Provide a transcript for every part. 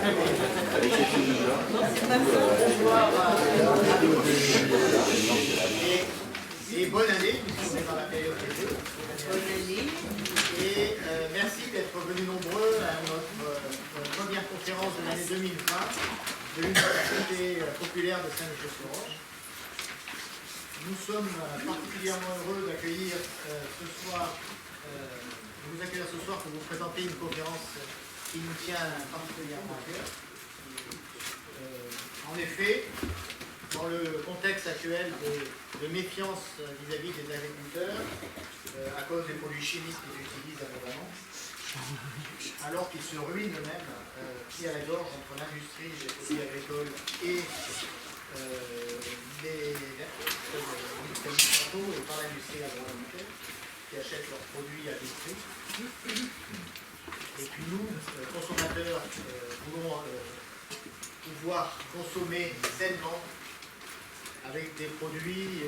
Et bonne année, puisqu'on est dans la période des Jeux. Et merci d'être venus nombreux à notre première conférence de l'année 2020 de l'Université populaire de Saint-Michel-sur-Orge. Nous sommes particulièrement heureux d'accueillir ce soir, pour vous présenter une conférence qui nous tient particulièrement à cœur. En effet, dans le contexte actuel de méfiance vis-à-vis des agriculteurs, à cause des produits chimiques qu'ils utilisent abondamment, alors qu'ils se ruinent eux-mêmes, pied à la gorge entre l'industrie des produits agricoles et les médicaments et par l'industrie agroalimentaire qui achètent leurs produits à des prix. Et puis nous, consommateurs, voulons pouvoir consommer sainement avec des produits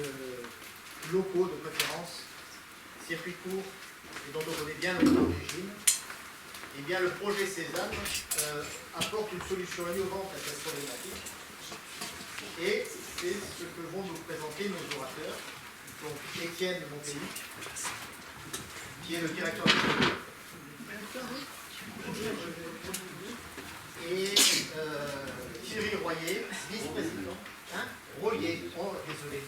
locaux de préférence, circuits courts et dont on connaît bien l'origine. Et bien le projet Sésame apporte une solution innovante à cette problématique. Et c'est ce que vont nous présenter nos orateurs. Donc Étienne Montelli, qui est le directeur du projet. Et Thierry Royer, vice-président. Royer, oh désolé.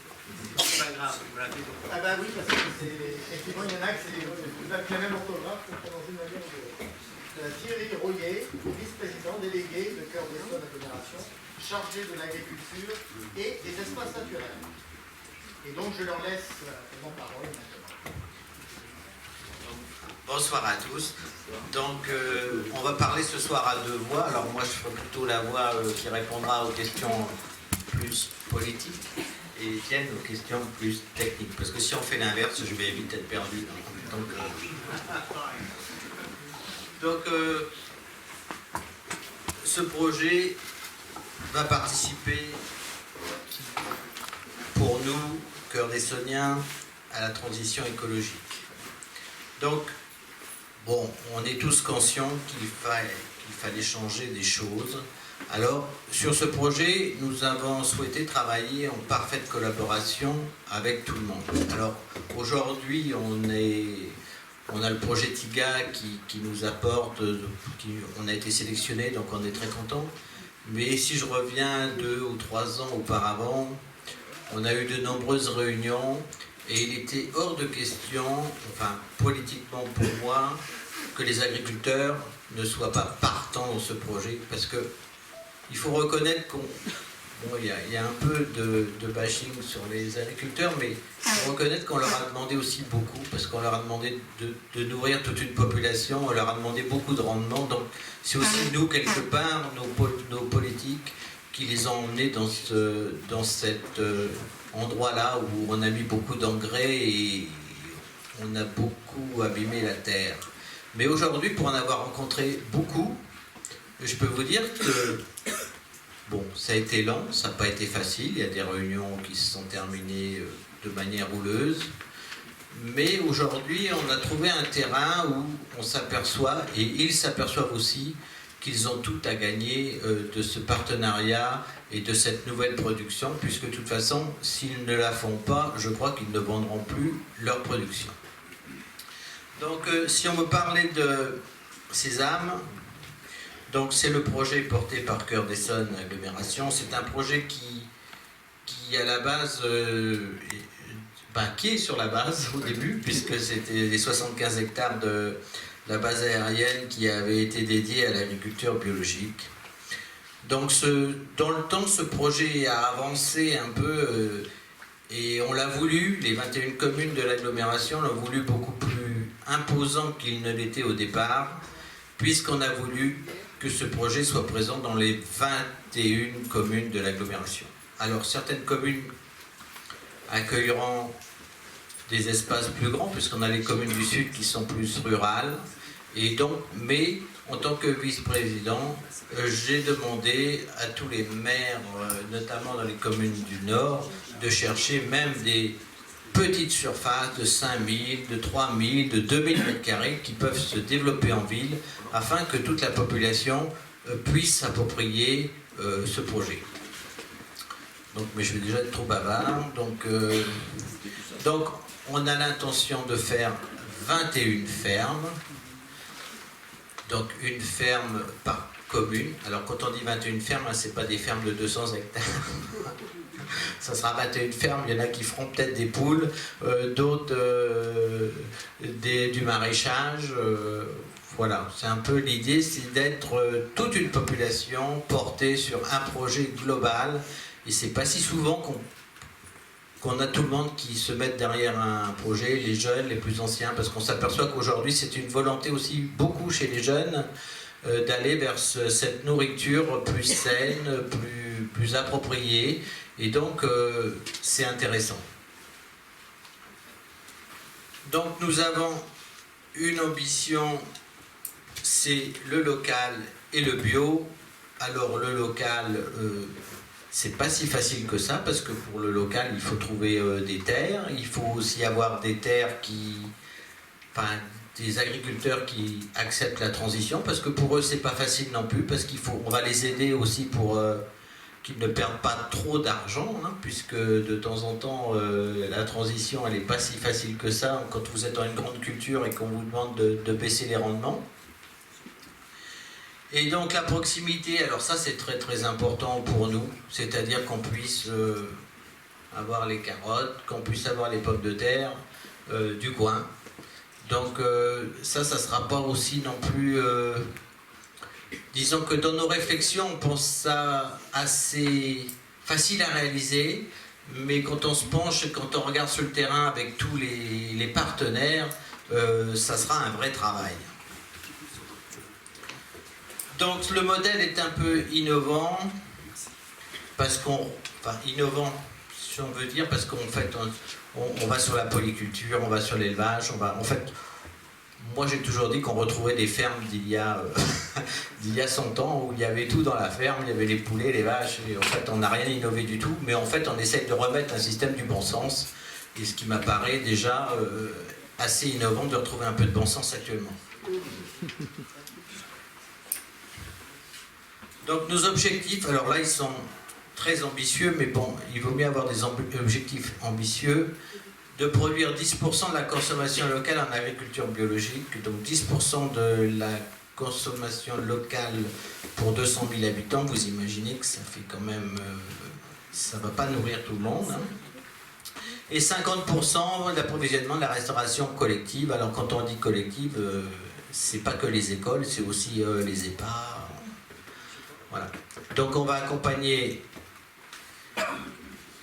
C'est pas grave, vous l'avez donc. Ah bah oui, parce que effectivement il y en a qui c'est la même orthographe pour prononcer de manière de Thierry Royer, vice-président délégué de Cœur d'Essonne Agglomération, chargé de l'agriculture et des espaces naturels. Et donc je leur laisse la parole maintenant. Bonsoir à tous. Donc, on va parler ce soir à deux voix. Alors, moi, je ferai plutôt la voix qui répondra aux questions plus politiques et Étienne aux questions plus techniques. Parce que si on fait l'inverse, je vais vite être perdu. Donc, ce projet va participer pour nous, Cœur d'Essonniens, à la transition écologique. Donc, bon, on est tous conscients qu'il fallait changer des choses. Alors, sur ce projet, nous avons souhaité travailler en parfaite collaboration avec tout le monde. Alors, aujourd'hui, on a le projet TIGA qui nous apporte, on a été sélectionné, donc on est très content. Mais si je reviens 2 ou 3 ans auparavant, on a eu de nombreuses réunions et il était hors de question, enfin politiquement pour moi, que les agriculteurs ne soient pas partants dans ce projet, parce que il faut reconnaître qu'il y a un peu de bashing sur les agriculteurs, mais il faut reconnaître qu'on leur a demandé aussi beaucoup, parce qu'on leur a demandé de nourrir toute une population, on leur a demandé beaucoup de rendement, donc c'est aussi nous, quelque part, nos politiques, qui les ont emmenés dans cet endroit-là où on a mis beaucoup d'engrais et on a beaucoup abîmé la terre. Mais aujourd'hui, pour en avoir rencontré beaucoup, je peux vous dire que bon, ça a été lent, ça n'a pas été facile, il y a des réunions qui se sont terminées de manière houleuse, mais aujourd'hui, on a trouvé un terrain où on s'aperçoit, et ils s'aperçoivent aussi, qu'ils ont tout à gagner de ce partenariat et de cette nouvelle production, puisque de toute façon, s'ils ne la font pas, je crois qu'ils ne vendront plus leur production. Donc, si on veut parler de Sésame, donc c'est le projet porté par Cœur d'Essonne Agglomération. C'est un projet qui à la base, qui est sur la base au début, puisque c'était les 75 hectares de la base aérienne qui avait été dédiée à l'agriculture biologique. Donc dans le temps, ce projet a avancé un peu et on l'a voulu, les 21 communes de l'agglomération l'ont voulu beaucoup plus imposant qu'il ne l'était au départ, puisqu'on a voulu que ce projet soit présent dans les 21 communes de l'agglomération. Alors certaines communes accueilleront des espaces plus grands, puisqu'on a les communes du Sud qui sont plus rurales, et donc, mais en tant que vice-président, j'ai demandé à tous les maires, notamment dans les communes du Nord, de chercher même des petites surfaces de 5000, de 3000, de 2000 m² qui peuvent se développer en ville, afin que toute la population puissent s'approprier ce projet. Donc, mais je vais déjà être trop bavard. Donc on a l'intention de faire 21 fermes. Donc une ferme par commune. Alors quand on dit 21 fermes, hein, ce n'est pas des fermes de 200 hectares. Ça sera 21 fermes, il y en a qui feront peut-être des poules, d'autres du maraîchage. Voilà, c'est un peu l'idée, c'est d'être toute une population portée sur un projet global. Et c'est pas si souvent qu'on a tout le monde qui se met derrière un projet, les jeunes, les plus anciens, parce qu'on s'aperçoit qu'aujourd'hui c'est une volonté aussi beaucoup chez les jeunes d'aller vers cette nourriture plus saine, plus appropriée, et donc c'est intéressant. Donc nous avons une ambition, c'est le local et le bio. Alors le local, c'est pas si facile que ça, parce que pour le local, il faut trouver des terres, il faut aussi avoir des terres des agriculteurs qui acceptent la transition, parce que pour eux, c'est pas facile non plus, parce on va les aider aussi pour qu'ils ne perdent pas trop d'argent, hein, puisque de temps en temps, la transition, elle n'est pas si facile que ça, quand vous êtes dans une grande culture et qu'on vous demande de baisser les rendements. Et donc la proximité, alors ça c'est très très important pour nous, c'est-à-dire qu'on puisse avoir les carottes, qu'on puisse avoir les pommes de terre du coin. Donc ça sera pas aussi non plus... disons que dans nos réflexions, on pense ça assez facile à réaliser, mais quand on se penche et quand on regarde sur le terrain avec tous les partenaires, ça sera un vrai travail. Donc le modèle est un peu innovant, innovant si on veut dire, parce qu'en fait on va sur la polyculture, on va sur l'élevage, en fait, moi j'ai toujours dit qu'on retrouvait des fermes d'il y a 100 ans où il y avait tout dans la ferme, il y avait les poulets, les vaches, et en fait on n'a rien innové du tout, mais en fait on essaie de remettre un système du bon sens, et ce qui m'apparaît déjà assez innovant de retrouver un peu de bon sens actuellement. Donc nos objectifs, alors là ils sont très ambitieux, mais bon, il vaut mieux avoir des objectifs ambitieux, de produire 10% de la consommation locale en agriculture biologique, donc 10% de la consommation locale pour 200 000 habitants, vous imaginez que ça fait quand même, ça ne va pas nourrir tout le monde, hein. Et 50% d'approvisionnement de la restauration collective. Alors quand on dit collective, c'est pas que les écoles, c'est aussi les EHPAD. Voilà. Donc on va accompagner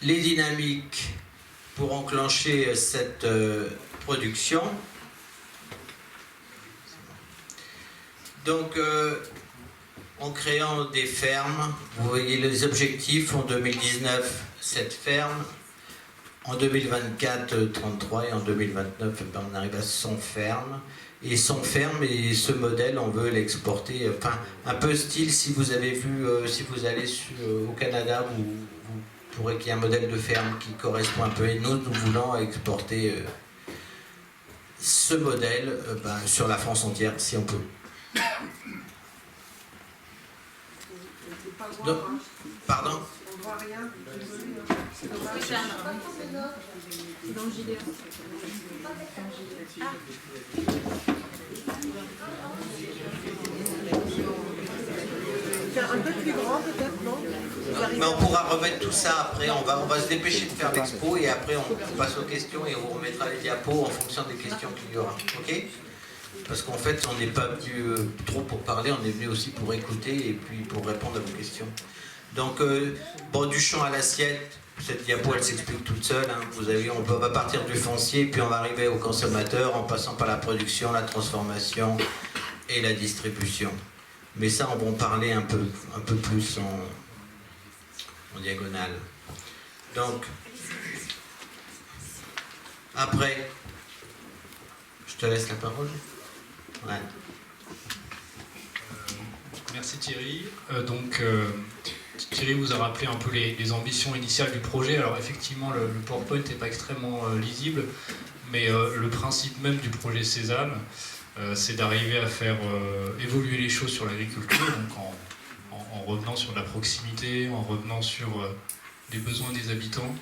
les dynamiques pour enclencher cette production. Donc en créant des fermes, vous voyez les objectifs en 2019, 7 fermes, en 2024, 33 et en 2029, on arrive à 100 fermes. Et 100 fermes, et ce modèle, on veut l'exporter, enfin, un peu style, si vous avez vu, si vous allez au Canada, vous pourrez qu'il y ait un modèle de ferme qui correspond un peu, et nous voulons exporter ce modèle sur la France entière, si on peut. Donc, pardon ? On voit rien. C'est dans le JDE. C'est un peu plus grand peut-être, non? Mais on pourra remettre tout ça après, on va se dépêcher de faire l'expo et après on passe aux questions et on vous remettra les diapos en fonction des questions qu'il y aura. Ok? Parce qu'en fait, on n'est pas venu trop pour parler, on est venu aussi pour écouter et puis pour répondre à vos questions. Donc, bon, du champ à l'assiette, cette diapo elle s'explique toute seule. Hein. Vous avez, on va partir du foncier, puis on va arriver au consommateur en passant par la production, la transformation et la distribution. Mais ça, on va en parler un peu plus en diagonale. Donc, après, je te laisse la parole. Ouais. Merci Thierry. Thierry vous a rappelé un peu les ambitions initiales du projet. Alors effectivement, le PowerPoint n'est pas extrêmement lisible, mais le principe même du projet Sésame, c'est d'arriver à faire évoluer les choses sur l'agriculture, donc revenant sur la proximité, en revenant sur les besoins des habitants,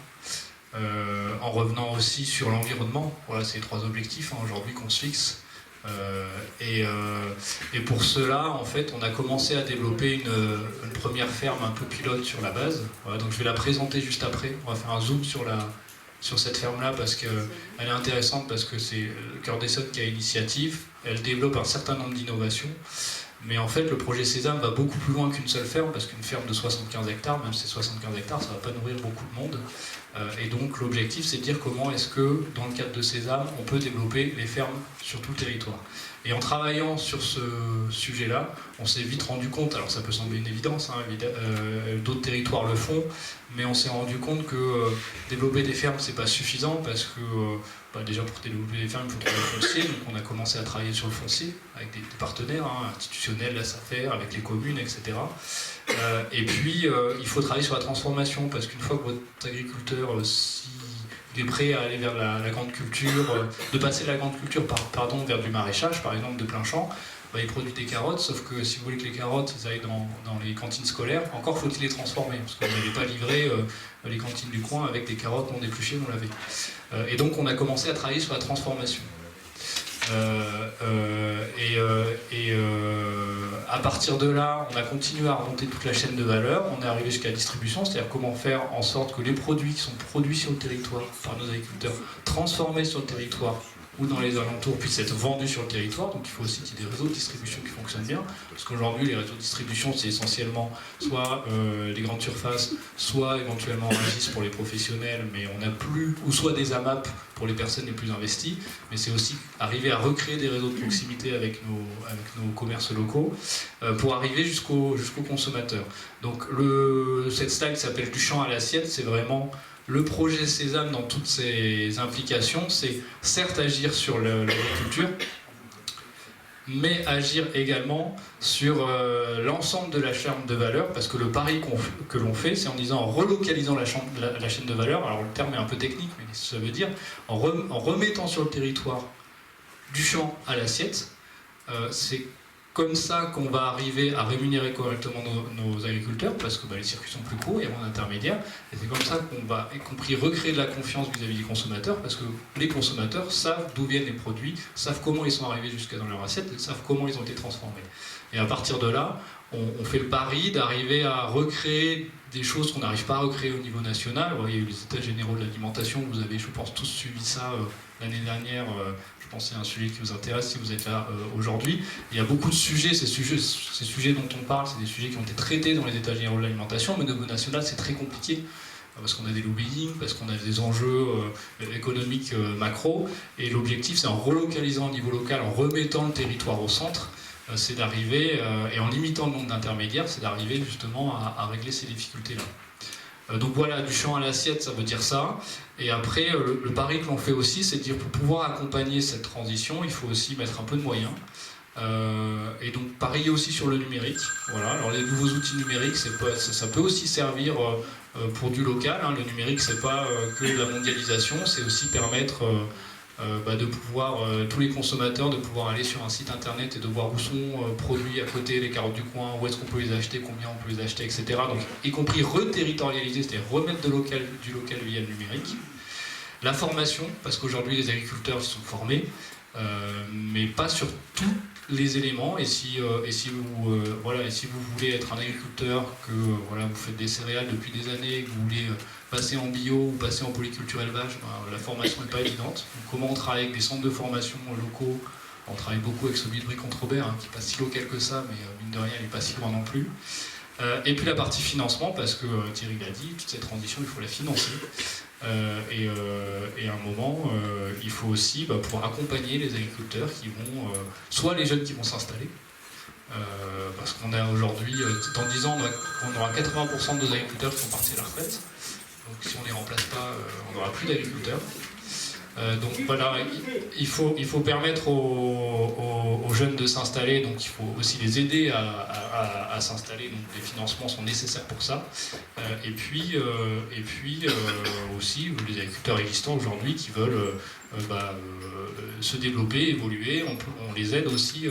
en revenant aussi sur l'environnement. Voilà, c'est les 3 objectifs aujourd'hui qu'on se fixe. Et pour cela, en fait, on a commencé à développer une première ferme un peu pilote sur la base. Voilà, donc je vais la présenter juste après. On va faire un zoom sur cette ferme-là parce qu'elle est intéressante, parce que c'est le Cœur d'Essonne qui a l'initiative. Elle développe un certain nombre d'innovations. Mais en fait, le projet Sésame va beaucoup plus loin qu'une seule ferme, parce qu'une ferme de 75 hectares, même si c'est 75 hectares, ça ne va pas nourrir beaucoup de monde. Et donc l'objectif, c'est de dire comment est-ce que, dans le cadre de Sésame, on peut développer les fermes sur tout le territoire. Et en travaillant sur ce sujet-là, on s'est vite rendu compte, alors ça peut sembler une évidence, hein, d'autres territoires le font, mais on s'est rendu compte que développer des fermes, c'est pas suffisant, parce que déjà pour développer des fermes, il faut trouver le foncier. Donc on a commencé à travailler sur le foncier avec des partenaires institutionnels, la SAFER, avec les communes, etc. Et puis il faut travailler sur la transformation, parce qu'une fois que votre agriculteur, s'il est prêt à aller vers la grande culture, de passer de la grande culture vers du maraîchage, par exemple, de plein champ, il produit des carottes, sauf que si vous voulez que les carottes aillent dans les cantines scolaires, encore faut-il les transformer, parce que vous n'allez pas livrer les cantines du coin avec des carottes non épluchées, non lavées. Et donc on a commencé à travailler sur la transformation. À partir de là, on a continué à remonter toute la chaîne de valeur. On est arrivé jusqu'à la distribution, c'est-à-dire comment faire en sorte que les produits qui sont produits sur le territoire par nos agriculteurs, transformés sur le territoire ou dans les alentours, puissent être vendus sur le territoire. Donc il faut aussi qu'il y ait des réseaux de distribution qui fonctionnent bien, parce qu'aujourd'hui les réseaux de distribution, c'est essentiellement soit les grandes surfaces, soit éventuellement Rungis pour les professionnels, mais on n'a plus, ou soit des AMAP pour les personnes les plus investies, mais c'est aussi arriver à recréer des réseaux de proximité avec nos commerces locaux pour arriver jusqu'au consommateur. Donc cette slide s'appelle Du champ à l'assiette, c'est vraiment le projet Sésame dans toutes ses implications. C'est certes agir sur l'agriculture, mais agir également sur l'ensemble de la chaîne de valeur, parce que le pari que l'on fait, c'est en disant, en relocalisant la chaîne de valeur, alors le terme est un peu technique, mais qu'est-ce que ça veut dire, en remettant sur le territoire du champ à l'assiette, c'est comme ça qu'on va arriver à rémunérer correctement nos agriculteurs, parce que les circuits sont plus courts, il y a moins d'intermédiaires, et c'est comme ça qu'on va, y compris, recréer de la confiance vis-à-vis des consommateurs, parce que les consommateurs savent d'où viennent les produits, savent comment ils sont arrivés jusqu'à dans leur assiette, et savent comment ils ont été transformés. Et à partir de là, on fait le pari d'arriver à recréer des choses qu'on n'arrive pas à recréer au niveau national. Il y a eu les états généraux de l'alimentation, vous avez, je pense, tous suivi ça l'année dernière. Je pense que c'est un sujet qui vous intéresse si vous êtes là aujourd'hui. Il y a beaucoup de sujets, ces sujets dont on parle, c'est des sujets qui ont été traités dans les états généraux de l'alimentation, mais au niveau national, c'est très compliqué, parce qu'on a des lobbying, parce qu'on a des enjeux économiques macro, et l'objectif, c'est en relocalisant au niveau local, en remettant le territoire au centre, c'est d'arriver, et en limitant le nombre d'intermédiaires, c'est d'arriver justement à régler ces difficultés-là. Donc voilà, du champ à l'assiette, ça veut dire ça. Et après, le pari que l'on fait aussi, c'est de dire, pour pouvoir accompagner cette transition, il faut aussi mettre un peu de moyens. Et donc parier aussi sur le numérique. Voilà. Alors les nouveaux outils numériques, ça peut aussi servir pour du local. Le numérique, c'est pas que de la mondialisation, c'est aussi permettre de pouvoir, tous les consommateurs, de pouvoir aller sur un site internet et de voir où sont produits à côté les carottes du coin, où est-ce qu'on peut les acheter, combien on peut les acheter, etc. Donc, y compris reterritorialiser, c'est-à-dire remettre du local via le numérique. La formation, parce qu'aujourd'hui les agriculteurs sont formés, mais pas sur tous les éléments. Et si vous voulez être un agriculteur, que vous faites des céréales depuis des années, que vous voulez passer en bio ou passer en polyculture élevage, la formation n'est pas évidente. Donc, comment on travaille avec des centres de formation locaux? On travaille beaucoup avec celui de Brie-Contre-Robert, qui n'est pas si local que ça, mais mine de rien, il n'est pas si loin non plus. Et puis la partie financement, parce que Thierry l'a dit, toute cette transition, il faut la financer. Et à un moment, il faut aussi pouvoir accompagner les agriculteurs qui vont, soit les jeunes qui vont s'installer, parce qu'on a aujourd'hui, dans 10 ans, on aura 80% de nos agriculteurs qui sont partis à la retraite. Donc si on ne les remplace pas, on n'aura plus d'agriculteurs. Donc voilà, il faut permettre aux jeunes de s'installer, donc il faut aussi les aider à s'installer, donc les financements sont nécessaires pour ça. Et puis aussi les agriculteurs existants aujourd'hui qui veulent se développer, évoluer, on les aide aussi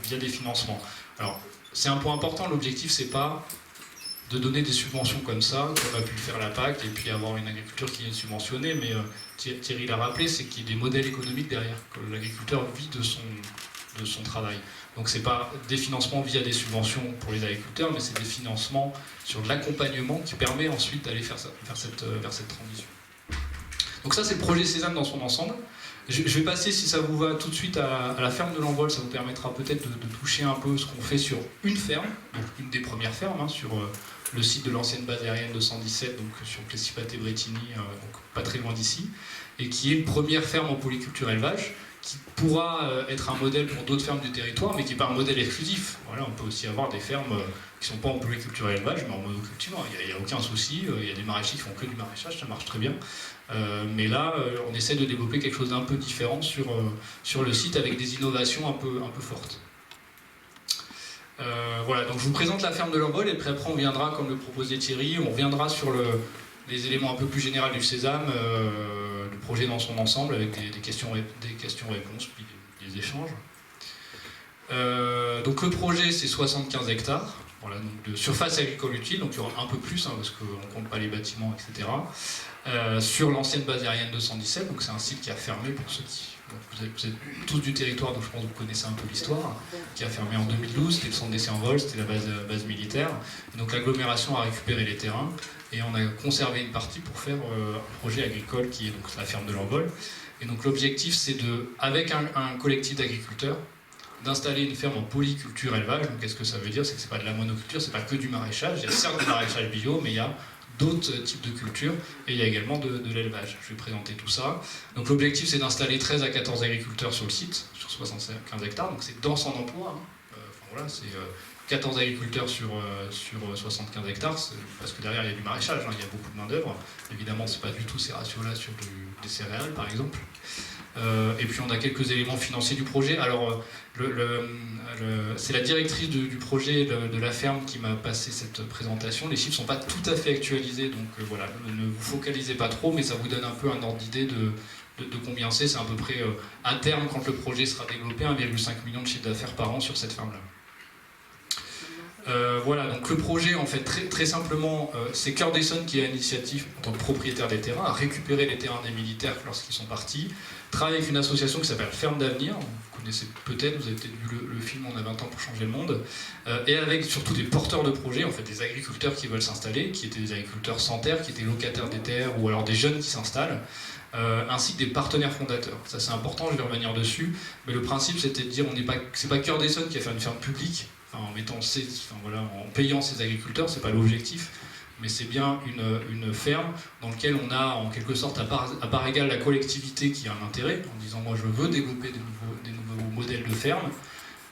via des financements. Alors c'est un point important, l'objectif c'est pas de donner des subventions comme ça, comme a pu le faire la PAC, et puis avoir une agriculture qui est subventionnée, mais Thierry l'a rappelé, c'est qu'il y a des modèles économiques derrière, que l'agriculteur vit de son travail. Donc c'est pas des financements via des subventions pour les agriculteurs, mais c'est des financements sur de l'accompagnement qui permet ensuite d'aller vers cette transition. Donc ça c'est le projet Sésame dans son ensemble. Je vais passer, si ça vous va, tout de suite à la ferme de l'Envol. Ça vous permettra peut-être de toucher un peu ce qu'on fait sur une ferme, donc une des premières fermes, sur le site de l'ancienne base aérienne 217, donc sur Plessis-Pathé-Brétigny, donc pas très loin d'ici, et qui est une première ferme en polyculture élevage, qui pourra être un modèle pour d'autres fermes du territoire, mais qui n'est pas un modèle exclusif. Voilà, on peut aussi avoir des fermes qui ne sont pas en polyculture élevage, mais en monoculture. Il n'y a aucun souci. Il y a des maraîchers qui font que du maraîchage, ça marche très bien. Mais là, on essaie de développer quelque chose d'un peu différent sur le site avec des innovations un peu fortes. Voilà, donc je vous présente la ferme de l'Envol, et puis après on viendra, comme le proposait Thierry, on reviendra sur les éléments un peu plus généraux du Sésame, le projet dans son ensemble, avec des questions-réponses, puis des échanges. Donc le projet, c'est 75 hectares, voilà, donc de surface agricole utile, donc il y aura un peu plus, parce qu'on ne compte pas les bâtiments, etc. Sur l'ancienne base aérienne 217, donc c'est un site qui a fermé pour ceux qui... Vous êtes tous du territoire, donc je pense que vous connaissez un peu l'histoire, qui a fermé en 2012, c'était le centre d'essai en vol, c'était la base militaire. Et donc l'agglomération a récupéré les terrains, et on a conservé une partie pour faire un projet agricole qui est donc la ferme de l'Envol. Et donc l'objectif, c'est avec un collectif d'agriculteurs, d'installer une ferme en polyculture élevage. Donc qu'est-ce que ça veut dire? C'est que c'est pas de la monoculture, c'est pas que du maraîchage. Il y a certes du maraîchage bio, mais il y a d'autres types de cultures, et il y a également de l'élevage. Je vais présenter tout ça. Donc l'objectif, c'est d'installer 13 à 14 agriculteurs sur le site, sur 75 hectares, donc c'est dense en emploi. Voilà, c'est 14 agriculteurs sur 75 hectares, parce que derrière il y a du maraîchage, il y a beaucoup de main d'œuvre. Évidemment, c'est pas du tout ces ratios-là sur des céréales, par exemple. Et puis on a quelques éléments financiers du projet. Alors c'est la directrice du projet de la ferme qui m'a passé cette présentation. Les chiffres ne sont pas tout à fait actualisés, donc voilà, ne vous focalisez pas trop, mais ça vous donne un peu un ordre d'idée de combien c'est. C'est à peu près, à terme, quand le projet sera développé, 1,5 million de chiffre d'affaires par an sur cette ferme-là. Voilà, donc le projet, en fait, très simplement, c'est Cœur d'Essonne qui a l'initiative, en tant que propriétaire des terrains, à récupérer les terrains des militaires lorsqu'ils sont partis, travaille avec une association qui s'appelle Ferme d'Avenir, vous connaissez peut-être, vous avez peut-être vu le film On a 20 ans pour changer le monde, et avec surtout des porteurs de projets, en fait des agriculteurs qui veulent s'installer, qui étaient des agriculteurs sans terre, qui étaient locataires des terres, ou alors des jeunes qui s'installent, ainsi que des partenaires fondateurs. Ça c'est important, je vais revenir dessus, mais le principe c'était de dire, c'est pas Cœur d'Essonne qui a fait une ferme publique, en en payant ses agriculteurs, c'est pas l'objectif, mais c'est bien une ferme dans laquelle on a en quelque sorte à part égale la collectivité qui a un intérêt, en disant moi je veux développer des nouveaux modèles de ferme,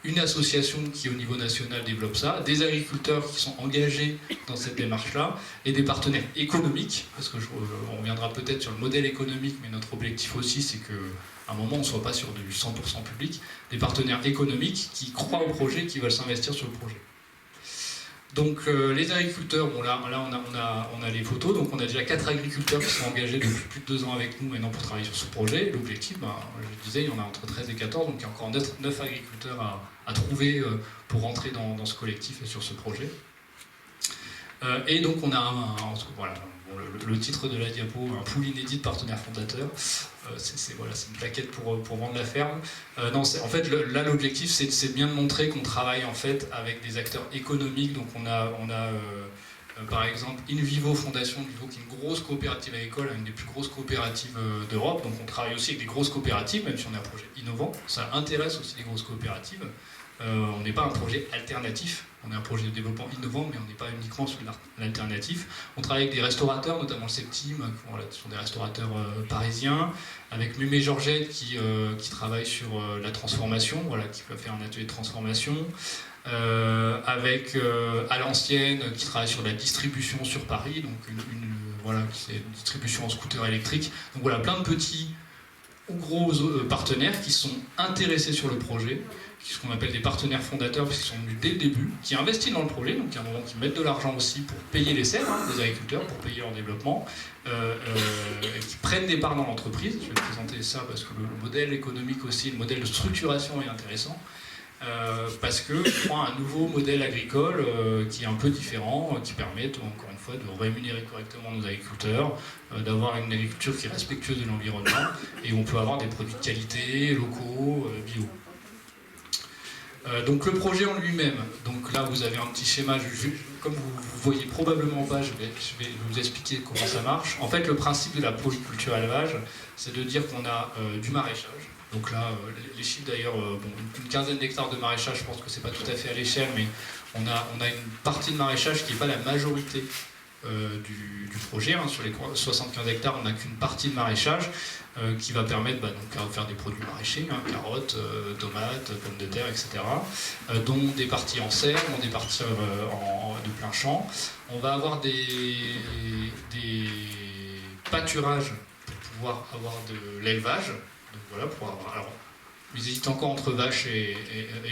une association qui au niveau national développe ça, des agriculteurs qui sont engagés dans cette démarche-là, et des partenaires économiques, parce que on reviendra peut-être sur le modèle économique, mais notre objectif aussi c'est que à un moment on ne soit pas sur du 100% public, des partenaires économiques qui croient au projet, qui veulent s'investir sur le projet. Donc les agriculteurs, bon là on a les photos, donc on a déjà 4 agriculteurs qui sont engagés depuis plus de 2 ans avec nous maintenant pour travailler sur ce projet. L'objectif, je disais, il y en a entre 13 et 14, donc il y a encore 9 agriculteurs à trouver pour rentrer dans ce collectif et sur ce projet. Et donc on a le titre de la diapo, un pool inédit de partenaires fondateurs. C'est une plaquette pour vendre la ferme. En fait, là l'objectif c'est bien de montrer qu'on travaille en fait avec des acteurs économiques. Donc on a par exemple InVivo Fondation InVivo, qui est une grosse coopérative agricole, une des plus grosses coopératives d'Europe. Donc on travaille aussi avec des grosses coopératives, même si on est un projet innovant. Ça intéresse aussi les grosses coopératives. On n'est pas un projet alternatif, on est un projet de développement innovant, mais on n'est pas uniquement sur l'alternatif. On travaille avec des restaurateurs, notamment le Septime, qui sont des restaurateurs parisiens, avec Mémé Georgette qui travaille sur la transformation, qui va faire un atelier de transformation, avec À l'Ancienne qui travaille sur la distribution sur Paris, donc c'est une distribution en scooter électrique. Donc voilà, plein de petits ou gros partenaires qui sont intéressés sur le projet, ce qu'on appelle des partenaires fondateurs, parce qu'ils sont venus dès le début, qui investissent dans le projet, donc à un moment qui mettent de l'argent aussi pour payer les serres des agriculteurs, pour payer leur développement, qui prennent des parts dans l'entreprise. Je vais présenter ça parce que le modèle économique aussi, le modèle de structuration est intéressant. parce qu'on prend un nouveau modèle agricole qui est un peu différent, qui permet encore une fois de rémunérer correctement nos agriculteurs, d'avoir une agriculture qui est respectueuse de l'environnement, et on peut avoir des produits de qualité, locaux, bio. Donc le projet en lui-même, donc là vous avez un petit schéma, comme vous ne voyez probablement pas, je vais vous expliquer comment ça marche. En fait, le principe de la polyculture élevage, c'est de dire qu'on a du maraîchage. Donc là, les chiffres d'ailleurs, une quinzaine d'hectares de maraîchage, je pense que c'est pas tout à fait à l'échelle, mais on a une partie de maraîchage qui n'est pas la majorité du projet. Hein. Sur les 75 hectares, on n'a qu'une partie de maraîchage qui va permettre donc, de faire des produits maraîchers, hein, carottes, tomates, pommes de terre, etc. Dont des parties en serre, dont des parties de plein champ. On va avoir des pâturages pour pouvoir avoir de l'élevage. Donc voilà, pour avoir. Alors, ils hésitent encore entre vaches et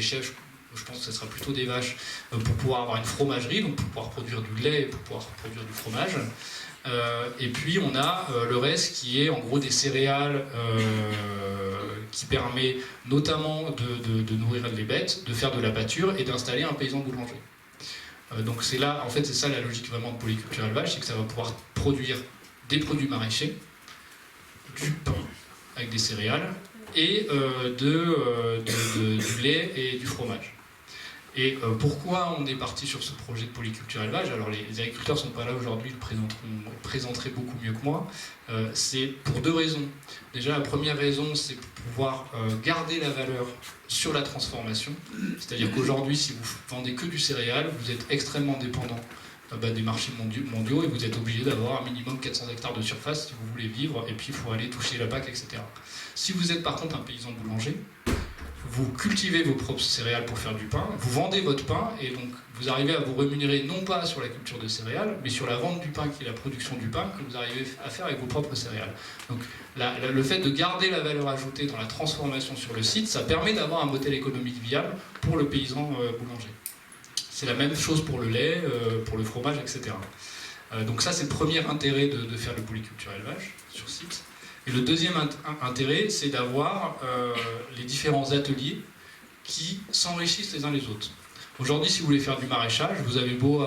chèvres. Je pense que ce sera plutôt des vaches pour pouvoir avoir une fromagerie, donc pour pouvoir produire du lait et pour pouvoir produire du fromage. Et puis on a le reste qui est en gros des céréales qui permet notamment de nourrir les bêtes, de faire de la pâture et d'installer un paysan boulanger. Donc c'est là, en fait c'est ça la logique vraiment de polyculture élevage, c'est que ça va pouvoir produire des produits maraîchers, du pain avec des céréales et du lait et du fromage. Et pourquoi on est parti sur ce projet de polyculture élevage? Alors les agriculteurs ne sont pas là aujourd'hui, ils le présenteraient beaucoup mieux que moi. C'est pour deux raisons. Déjà, la première raison, c'est pour pouvoir garder la valeur sur la transformation. C'est-à-dire qu'aujourd'hui, si vous vendez que du céréal, vous êtes extrêmement dépendant des marchés mondiaux et vous êtes obligé d'avoir un minimum 400 hectares de surface si vous voulez vivre, et puis il faut aller toucher la PAC, etc. Si vous êtes par contre un paysan boulanger, vous cultivez vos propres céréales pour faire du pain, vous vendez votre pain et donc vous arrivez à vous rémunérer non pas sur la culture de céréales, mais sur la vente du pain qui est la production du pain que vous arrivez à faire avec vos propres céréales. Donc le fait de garder la valeur ajoutée dans la transformation sur le site, ça permet d'avoir un modèle économique viable pour le paysan boulanger. C'est la même chose pour le lait, pour le fromage, etc. Donc ça c'est le premier intérêt de faire le polyculture élevage sur site. Et le deuxième intérêt, c'est d'avoir les différents ateliers qui s'enrichissent les uns les autres. Aujourd'hui, si vous voulez faire du maraîchage, vous avez beau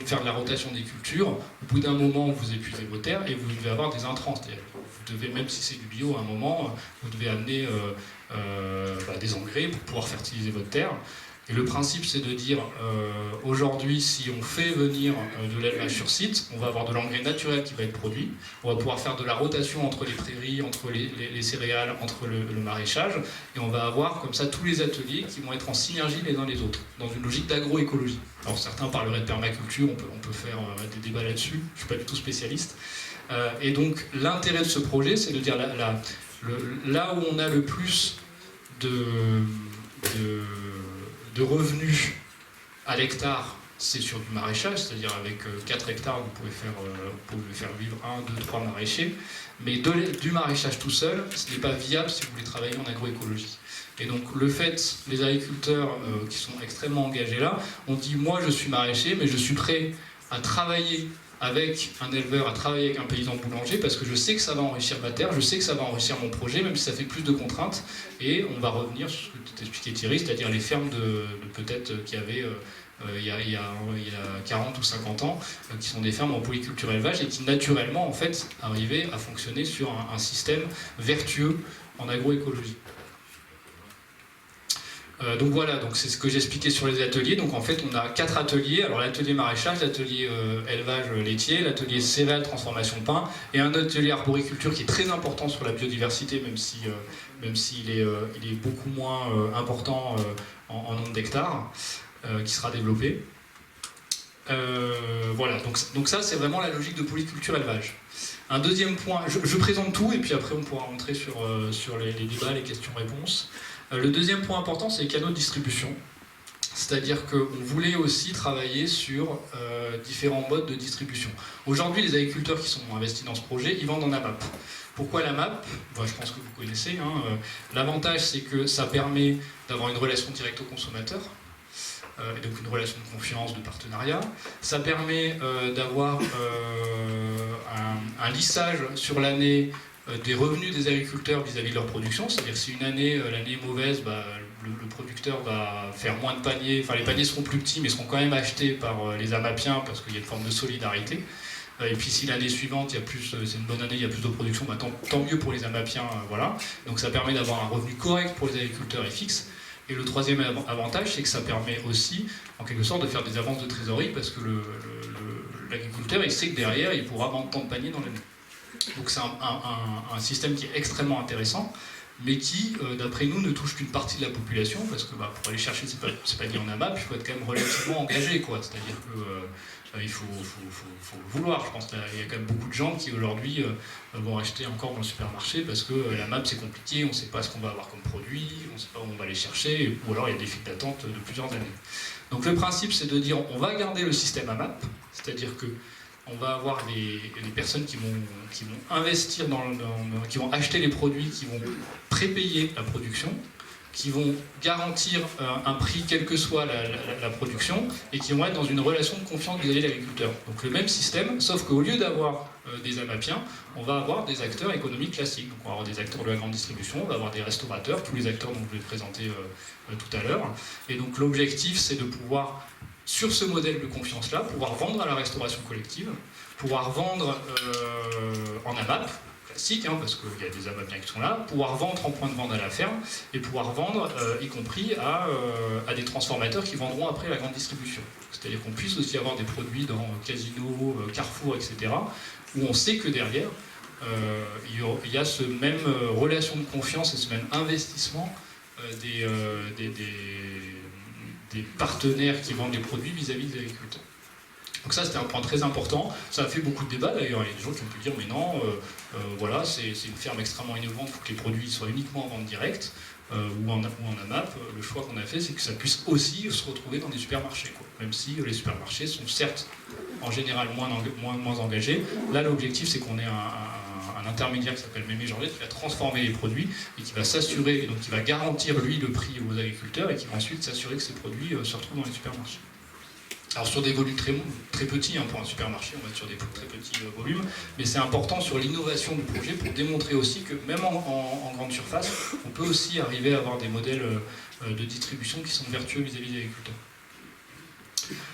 faire de la rotation des cultures, au bout d'un moment, vous épuisez vos terres et vous devez avoir des intrants. C'est-à-dire, vous devez, même si c'est du bio, à un moment, vous devez amener des engrais pour pouvoir fertiliser votre terre. Et le principe, c'est de dire, aujourd'hui, si on fait venir de l'élevage sur site, on va avoir de l'engrais naturel qui va être produit, on va pouvoir faire de la rotation entre les prairies, entre les céréales, entre le maraîchage, et on va avoir comme ça tous les ateliers qui vont être en synergie les uns les autres, dans une logique d'agroécologie. Alors certains parleraient de permaculture, on peut faire des débats là-dessus, je ne suis pas du tout spécialiste. Et donc l'intérêt de ce projet, c'est de dire là où on a le plus de revenus à l'hectare, c'est sur du maraîchage, c'est-à-dire avec 4 hectares, vous pouvez faire vivre 1, 2, 3 maraîchers, mais du maraîchage tout seul, ce n'est pas viable si vous voulez travailler en agroécologie. Et donc le fait, les agriculteurs qui sont extrêmement engagés là, ont dit moi je suis maraîcher, mais je suis prêt à travailler avec un éleveur, à travailler avec un paysan boulanger, parce que je sais que ça va enrichir ma terre, je sais que ça va enrichir mon projet, même si ça fait plus de contraintes. Et on va revenir sur ce que tu expliquais Thierry, c'est-à-dire les fermes de peut-être qu'il y avait il y a 40 ou 50 ans, qui sont des fermes en polyculture élevage et qui naturellement en fait arrivaient à fonctionner sur un système vertueux en agroécologie. Donc voilà, donc c'est ce que j'expliquais sur les ateliers. Donc en fait, on a 4 ateliers. Alors l'atelier maraîchage, l'atelier élevage laitier, l'atelier céréales, transformation de pain, et un atelier arboriculture qui est très important sur la biodiversité, même s'il est beaucoup moins important en nombre d'hectares, qui sera développé. Voilà, donc ça c'est vraiment la logique de polyculture élevage. Un deuxième point, je présente tout et puis après on pourra rentrer sur les débats, les questions-réponses. Le deuxième point important, c'est les canaux de distribution. C'est-à-dire qu'on voulait aussi travailler sur différents modes de distribution. Aujourd'hui, les agriculteurs qui sont investis dans ce projet, ils vendent en AMAP. Pourquoi la MAP? Je pense que vous connaissez. L'avantage, c'est que ça permet d'avoir une relation directe au consommateur, et donc une relation de confiance, de partenariat. Ça permet d'avoir un lissage sur l'année des revenus des agriculteurs vis-à-vis de leur production, c'est-à-dire si une année, l'année est mauvaise, le producteur va faire moins de paniers, enfin les paniers seront plus petits mais seront quand même achetés par les Amapiens parce qu'il y a une forme de solidarité. Et puis si l'année suivante, c'est une bonne année, il y a plus de production, bah, tant mieux pour les Amapiens, voilà. Donc ça permet d'avoir un revenu correct pour les agriculteurs et fixe. Et le troisième avantage, c'est que ça permet aussi, en quelque sorte, de faire des avances de trésorerie parce que l'agriculteur, il sait que derrière, il pourra vendre tant de paniers dans l'année. Donc c'est un système qui est extrêmement intéressant, mais qui, d'après nous, ne touche qu'une partie de la population, parce que pour aller chercher ces paniers en AMAP, il faut être quand même relativement engagé, quoi. C'est-à-dire que il faut le vouloir. Je pense qu'il y a quand même beaucoup de gens qui, aujourd'hui, vont acheter encore dans le supermarché, parce que l'AMAP, c'est compliqué, on ne sait pas ce qu'on va avoir comme produit, on ne sait pas où on va les chercher, ou alors il y a des files d'attente de plusieurs années. Donc le principe, c'est de dire, on va garder le système AMAP, c'est-à-dire que on va avoir des personnes qui vont investir qui vont acheter les produits, qui vont prépayer la production, qui vont garantir un prix quelle que soit la production, et qui vont être dans une relation de confiance vis-à-vis de l'agriculteur. Donc le même système, sauf qu'au lieu d'avoir des Amapiens, on va avoir des acteurs économiques classiques. Donc on va avoir des acteurs de la grande distribution, on va avoir des restaurateurs, tous les acteurs dont je vais présenter tout à l'heure. Et donc l'objectif, c'est de pouvoir, sur ce modèle de confiance-là, pouvoir vendre à la restauration collective, pouvoir vendre en AMAP, classique, parce qu'il y a des Amapiens qui sont là, pouvoir vendre en point de vente à la ferme, et pouvoir vendre, y compris à des transformateurs qui vendront après la grande distribution. C'est-à-dire qu'on puisse aussi avoir des produits dans Casino, Carrefour, etc., où on sait que derrière, il y a ce même relation de confiance et ce même investissement des partenaires qui vendent les produits vis-à-vis des agriculteurs. Donc ça, c'était un point très important. Ça a fait beaucoup de débats d'ailleurs. Il y a des gens qui ont pu dire mais non, voilà, c'est une ferme extrêmement innovante, il faut que les produits soient uniquement en vente directe ou en AMAP. Le choix qu'on a fait, c'est que ça puisse aussi se retrouver dans des supermarchés, quoi. Même si les supermarchés sont certes en général moins engagés. Là, l'objectif, c'est qu'on ait un intermédiaire qui s'appelle Mémé Georgette qui va transformer les produits et qui va s'assurer, donc qui va garantir lui le prix aux agriculteurs et qui va ensuite s'assurer que ces produits se retrouvent dans les supermarchés. Alors sur des volumes très petits, pour un supermarché, on va être sur des très petits volumes, mais c'est important sur l'innovation du projet pour démontrer aussi que même en grande surface, on peut aussi arriver à avoir des modèles de distribution qui sont vertueux vis-à-vis des agriculteurs.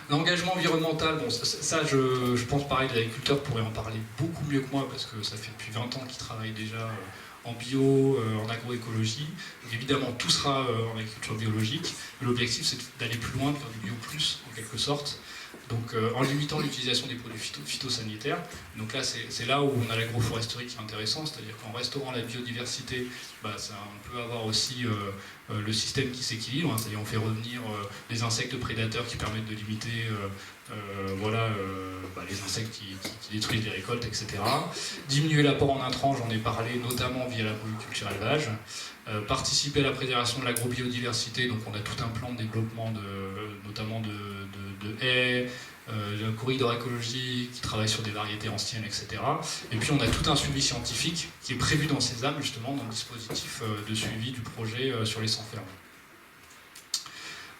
L'engagement environnemental, bon, ça je pense pareil, les agriculteurs pourraient en parler beaucoup mieux que moi parce que ça fait depuis 20 ans qu'ils travaillent déjà en bio, en agroécologie. Donc, évidemment, tout sera en agriculture biologique. L'objectif, c'est d'aller plus loin, de faire du bio plus, en quelque sorte. Donc, en limitant l'utilisation des produits phytosanitaires. Donc là, c'est là où on a l'agroforesterie qui est intéressant, c'est-à-dire qu'en restaurant la biodiversité, on peut avoir aussi le système qui s'équilibre, c'est-à-dire on fait revenir les insectes prédateurs qui permettent de limiter les insectes qui détruisent les récoltes, etc. Diminuer l'apport en intrants, j'en ai parlé, notamment via la polyculture élevage. Participer à la préservation de l'agrobiodiversité, donc on a tout un plan de développement notamment de haies, d'un corridor écologique qui travaille sur des variétés anciennes, etc. Et puis on a tout un suivi scientifique qui est prévu dans Sésame, justement, dans le dispositif de suivi du projet sur les 100 fermes.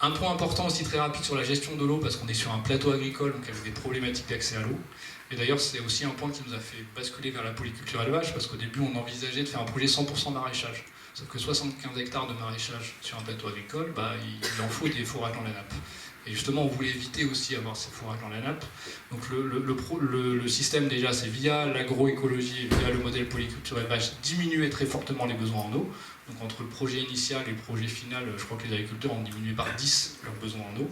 Un point important aussi très rapide sur la gestion de l'eau, parce qu'on est sur un plateau agricole, donc avec des problématiques d'accès à l'eau. Et d'ailleurs, c'est aussi un point qui nous a fait basculer vers la polyculture élevage, parce qu'au début, on envisageait de faire un projet 100% maraîchage. Sauf que 75 hectares de maraîchage sur un plateau agricole, il en faut des fourrages dans la nappe. Et justement, on voulait éviter aussi avoir ces fourrages dans la nappe. Donc le système, déjà, c'est via l'agroécologie et via le modèle polyculture élevage, diminuer très fortement les besoins en eau. Donc entre le projet initial et le projet final, je crois que les agriculteurs ont diminué par 10 leurs besoins en eau.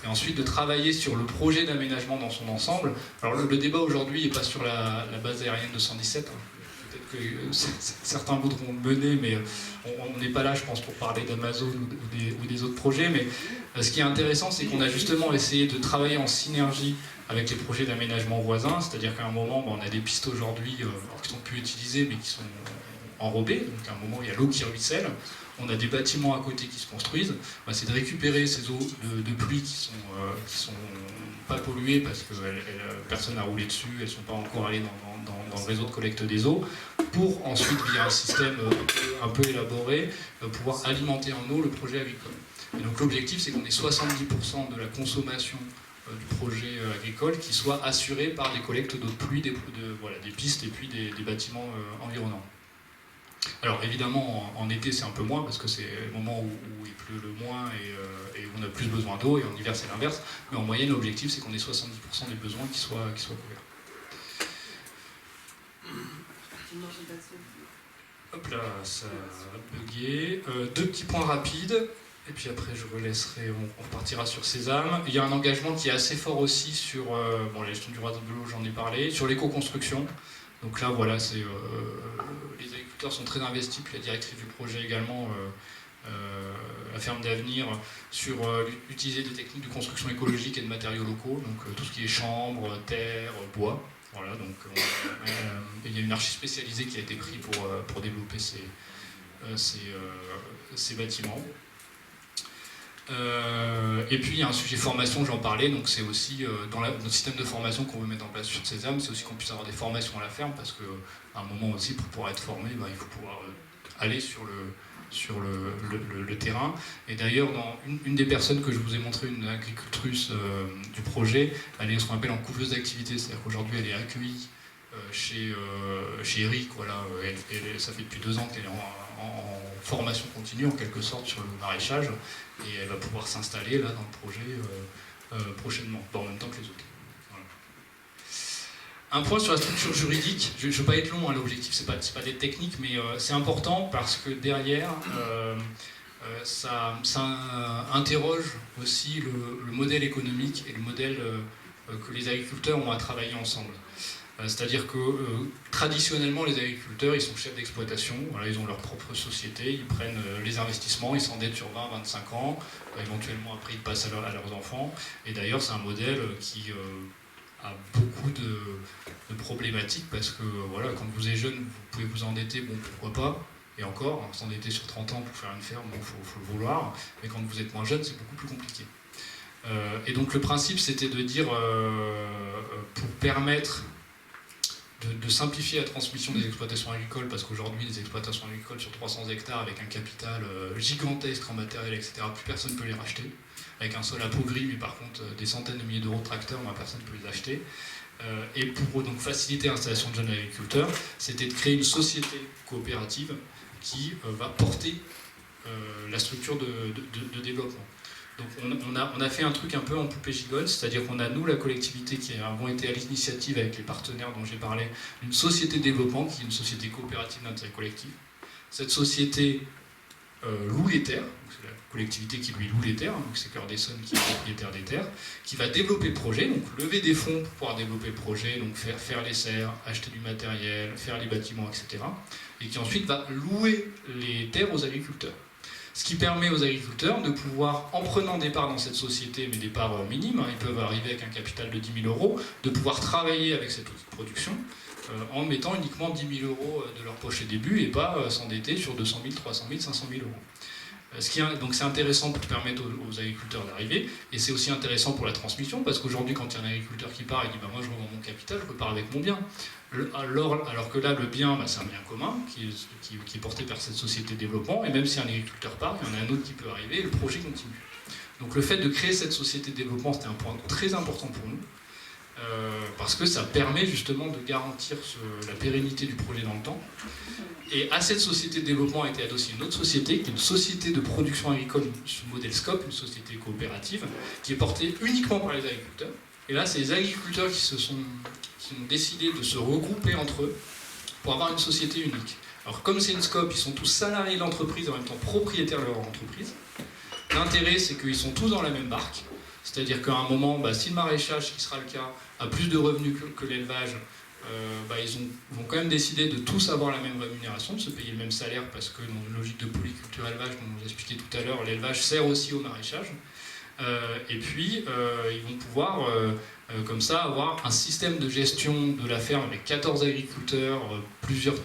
Et ensuite de travailler sur le projet d'aménagement dans son ensemble. Alors le débat aujourd'hui n'est pas sur la base aérienne de 117. Peut-être que certains voudront le mener, mais on n'est pas là, je pense, pour parler d'Amazon ou des autres projets. Mais ce qui est intéressant, c'est qu'on a justement essayé de travailler en synergie avec les projets d'aménagement voisins. C'est-à-dire qu'à un moment, on a des pistes aujourd'hui qui ne sont plus utilisées, mais qui sont enrobées. Donc à un moment, il y a l'eau qui ruisselle. On a des bâtiments à côté qui se construisent. C'est de récupérer ces eaux de pluie qui sont pas polluées parce que personne n'a roulé dessus, elles ne sont pas encore allées dans le réseau de collecte des eaux, pour ensuite, via un système un peu élaboré, pouvoir alimenter en eau le projet agricole. Et donc l'objectif, c'est qu'on ait 70% de la consommation du projet agricole qui soit assurée par des collectes d'eau de pluie, des pistes et puis des bâtiments environnants. Alors évidemment, en été c'est un peu moins parce que c'est le moment où il pleut le moins et où on a plus besoin d'eau, et en hiver c'est l'inverse. Mais en moyenne, l'objectif c'est qu'on ait 70% des besoins qui soient couverts. Hop là, ça a bugué. Deux petits points rapides, et puis après je vous laisserai, on repartira sur Sésame. Il y a un engagement qui est assez fort aussi sur la gestion du réseau de l'eau, j'en ai parlé, sur l'éco-construction. Donc là, voilà, les agriculteurs sont très investis, puis la directrice du projet également, la ferme d'avenir, sur utiliser des techniques de construction écologique et de matériaux locaux, donc tout ce qui est chambre, terre, bois. Voilà, donc il y a une archi spécialisée qui a été prise pour développer ces bâtiments. Et puis il y a un sujet formation, j'en parlais, donc c'est aussi dans notre système de formation qu'on veut mettre en place sur Sésame, c'est aussi qu'on puisse avoir des formations à la ferme, parce qu'à un moment aussi, pour pouvoir être formé, il faut pouvoir aller sur le terrain. Et d'ailleurs, dans une des personnes que je vous ai montré, une agricultrice du projet, elle est ce qu'on appelle en couveuse d'activité, c'est-à-dire qu'aujourd'hui elle est accueillie chez Eric, voilà, ça fait depuis 2 ans qu'elle est en formation continue en quelque sorte sur le maraîchage, et elle va pouvoir s'installer là dans le projet prochainement, en même temps que les autres. Voilà. Un point sur la structure juridique, je ne vais pas être long, l'objectif c'est pas des techniques, mais c'est important parce que derrière ça interroge aussi le modèle économique et le modèle que les agriculteurs ont à travailler ensemble. C'est-à-dire que traditionnellement, les agriculteurs, ils sont chefs d'exploitation, voilà, ils ont leur propre société, ils prennent les investissements, ils s'endettent sur 20-25 ans, éventuellement après ils passent à leurs enfants. Et d'ailleurs, c'est un modèle qui a beaucoup de problématiques parce que voilà, quand vous êtes jeune, vous pouvez vous endetter, bon pourquoi pas, et encore, s'endetter sur 30 ans pour faire une ferme, bon, faut le vouloir, mais quand vous êtes moins jeune, c'est beaucoup plus compliqué. Et donc le principe, c'était de dire, pour permettre de simplifier la transmission des exploitations agricoles, parce qu'aujourd'hui, les exploitations agricoles sur 300 hectares avec un capital gigantesque en matériel, etc., plus personne ne peut les racheter. Avec un sol appauvri, mais par contre des centaines de milliers d'euros de tracteurs, personne ne peut les acheter. Et pour donc faciliter l'installation de jeunes agriculteurs, c'était de créer une société coopérative qui va porter la structure de développement. Donc on a fait un truc un peu en poupée gigogne, c'est-à-dire qu'on a, nous, la collectivité, qui avons été à l'initiative avec les partenaires dont j'ai parlé, une société de développement qui est une société coopérative d'intérêt collectif. Cette société loue les terres, c'est la collectivité qui lui loue les terres, donc c'est Cœur d'Essonne qui est propriétaire des terres, qui va développer le projet, donc lever des fonds pour pouvoir développer le projet, donc faire les serres, acheter du matériel, faire les bâtiments, etc. Et qui ensuite va louer les terres aux agriculteurs. Ce qui permet aux agriculteurs de pouvoir, en prenant des parts dans cette société, mais des parts minimes, ils peuvent arriver avec un capital de 10 000 euros, de pouvoir travailler avec cette outil de production en mettant uniquement 10 000 euros de leur poche au début et pas s'endetter sur 200 000, 300 000, 500 000 euros. Donc c'est intéressant pour permettre aux agriculteurs d'arriver, et c'est aussi intéressant pour la transmission, parce qu'aujourd'hui quand il y a un agriculteur qui part, il dit moi je revends mon capital, je repars avec mon bien. Alors que là le bien, c'est un bien commun qui est porté par cette société de développement, et même si un agriculteur part, il y en a un autre qui peut arriver et le projet continue. Donc le fait de créer cette société de développement, c'était un point très important pour nous, parce que ça permet justement de garantir la pérennité du projet dans le temps. Et à cette société de développement a été adossée une autre société, qui est une société de production agricole sous modèle SCOP, une société coopérative, qui est portée uniquement par les agriculteurs. Et là, c'est les agriculteurs qui ont décidé de se regrouper entre eux pour avoir une société unique. Alors comme c'est une SCOP, ils sont tous salariés de l'entreprise, en même temps propriétaires de leur entreprise. L'intérêt, c'est qu'ils sont tous dans la même barque. C'est-à-dire qu'à un moment, si le maraîchage, ce qui sera le cas, a plus de revenus que l'élevage, ils vont quand même décider de tous avoir la même rémunération, de se payer le même salaire, parce que dans une logique de polyculture élevage, comme on vous expliquait tout à l'heure, l'élevage sert aussi au maraîchage. Et puis, ils vont pouvoir, comme ça, avoir un système de gestion de la ferme avec 14 agriculteurs, plusieurs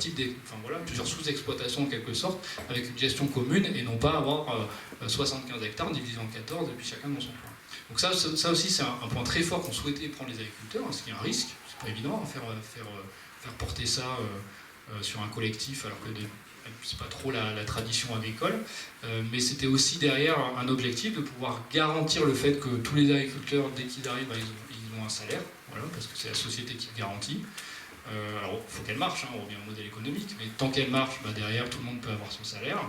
sous-exploitations en quelque sorte, avec une gestion commune, et non pas avoir 75 hectares divisés en 14, et puis chacun dans son coin. Donc ça aussi, c'est un point très fort qu'on souhaitait prendre les agriculteurs, parce qu'il y a un risque, c'est pas évident, faire porter ça sur un collectif, alors que c'est pas trop la tradition agricole, mais c'était aussi derrière un objectif de pouvoir garantir le fait que tous les agriculteurs, dès qu'ils arrivent, ils ont un salaire, voilà, parce que c'est la société qui le garantit, Alors, il faut qu'elle marche, on revient au modèle économique, mais tant qu'elle marche, derrière, tout le monde peut avoir son salaire.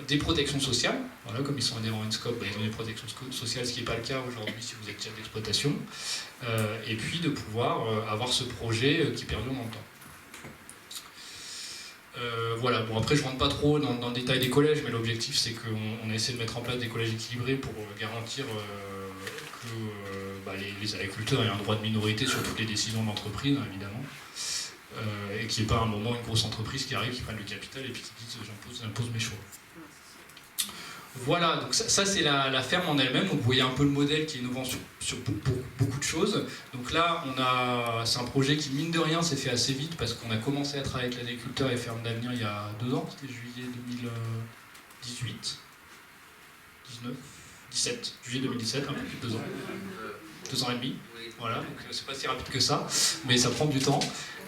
Des protections sociales, voilà, comme ils sont adhérents à Enscope, ils ont des protections sociales, ce qui n'est pas le cas aujourd'hui si vous êtes chef d'exploitation. Et puis de pouvoir avoir ce projet qui perdure dans le temps. Voilà, bon après je ne rentre pas trop dans le détail des collèges, mais l'objectif c'est qu'on essaie de mettre en place des collèges équilibrés pour garantir que les agriculteurs aient un droit de minorité sur toutes les décisions de l'entreprise, évidemment, et qu'il n'y ait pas à un moment une grosse entreprise qui arrive, qui prenne le capital et puis qui dit j'impose mes choix. Voilà, donc ça c'est la ferme en elle-même, donc vous voyez un peu le modèle qui est innovant sur beaucoup de choses. Donc là, c'est un projet qui, mine de rien, s'est fait assez vite parce qu'on a commencé à travailler avec l'agriculteur et Ferme d'Avenir il y a 2 ans, c'était juillet 2018, 17, juillet 2017, un peu plus de 2 ans. 2 ans et demi, voilà, donc c'est pas si rapide que ça, mais ça prend du temps.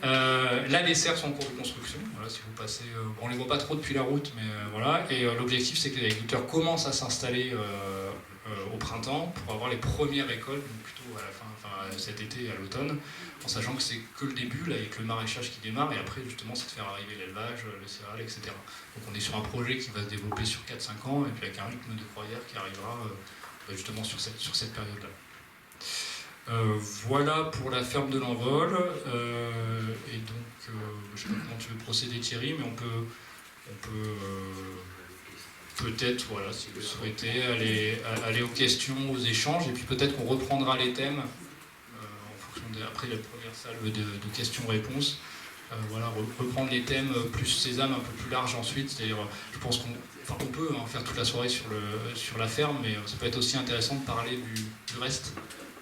Là, les serres sont en cours de construction. Voilà, si vous passez, on les voit pas trop depuis la route, mais voilà. Et l'objectif, c'est que les agriculteurs commencent à s'installer au printemps pour avoir les premières récoltes, donc plutôt à la fin, cet été et à l'automne, en sachant que c'est que le début, là, avec le maraîchage qui démarre, et après, justement, c'est de faire arriver l'élevage, le céréales, etc. Donc, on est sur un projet qui va se développer sur 4-5 ans, et puis avec un rythme de croisière qui arrivera justement sur cette période-là. Voilà pour la ferme de l'Envol, et donc je ne sais pas comment tu veux procéder Thierry, mais on peut peut-être, voilà, si vous souhaitez, aller aux questions, aux échanges, et puis peut-être qu'on reprendra les thèmes en fonction après la première salve de questions-réponses. Voilà, reprendre les thèmes plus sésame un peu plus large ensuite, c'est-à-dire je pense qu'on peut faire toute la soirée sur la ferme, mais ça peut être aussi intéressant de parler du reste.